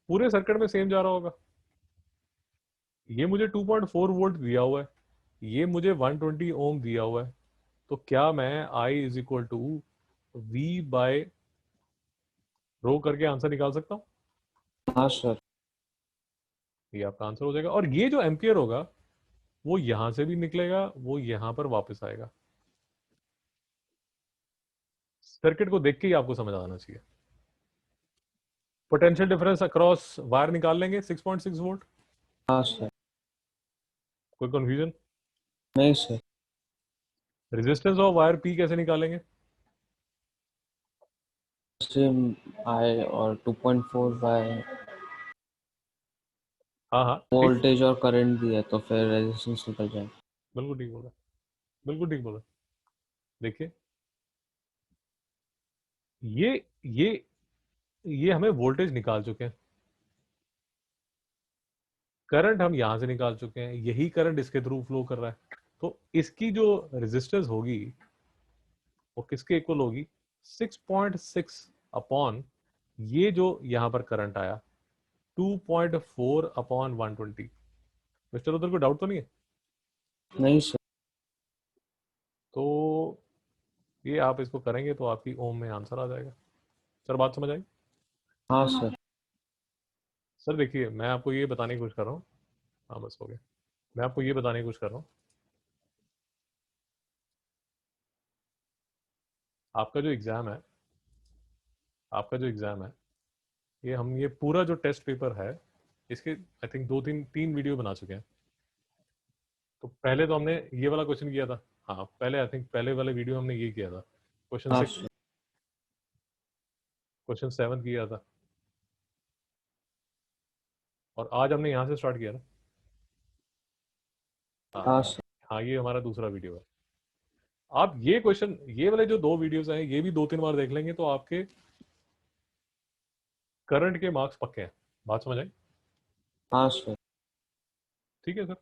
पूरे सर्किट में सेम जा रहा होगा। ये मुझे 2.4 वोल्ट दिया हुआ है, ये मुझे 120 ओम दिया हुआ है। तो क्या मैं I is equal to V by rho करके आंसर निकाल सकता हूँ? हैं। हाँ सर। ये आपका आंसर हो जाएगा। और ये जो एम्पियर होगा वो यहां से भी निकलेगा, वो यहां पर वापस आएगा। सर्किट को देख के ही आपको समझ आना चाहिए। पोटेंशियल डिफरेंस अक्रॉस वायर निकाल लेंगे 6.6 वोल्ट। हाँ सर। कोई कंफ्यूजन? नहीं sir. Resistance of wire P कैसे निकालेंगे? सेम आई और 2.4 बाय हाँ हाँ ठीक, वोल्टेज और करंट दिया तो फिर रेजिस्टेंस निकल जाएगा। बिल्कुल ठीक बोला, बिल्कुल ठीक बोला। देखिए ये ये ये हमें वोल्टेज निकाल चुके हैं, करंट हम यहां से निकाल चुके हैं, यही करंट इसके थ्रू फ्लो कर रहा है। तो इसकी जो रेजिस्टेंस होगी वो किसके इक्वल होगी? 6.6 अपॉन ये जो यहां पर करंट आया 2.4 अपॉन 120। मिस्टर उधर को डाउट तो नहीं है? नहीं सर। तो ये आप इसको करेंगे तो आपकी ओम में आंसर आ जाएगा। सर बात समझ आई? हाँ सर। सर देखिए मैं आपको ये बताने की कोशिश कर रहा हूँ। हाँ बस हो गया। मैं आपको ये बताने की कोशिश कर रहा हूँ, आपका जो एग्ज़ाम है, आपका जो एग्ज़ाम है, ये हम ये पूरा जो टेस्ट पेपर है इसके आई थिंक दो तीन तीन वीडियो बना चुके हैं। तो पहले तो हमने ये वाला क्वेश्चन किया था। हाँ पहले आई थिंक पहले वाले वीडियो हमने ये किया था, क्वेश्चन हाँ 6, सर। क्वेश्चन 7 किया था, और आज हमने यहाँ से स्टार्ट किया था। हाँ हाँ सर। हाँ ये हमारा दूसरा वीडियो है। आप ये क्वेश्चन, ये वाले जो दो वीडियोस हैं ये भी दो तीन बार देख लेंगे तो आपके करंट के मार्क्स पक्के हैं। बात समझ आई? हाँ सर। ठीक है सर।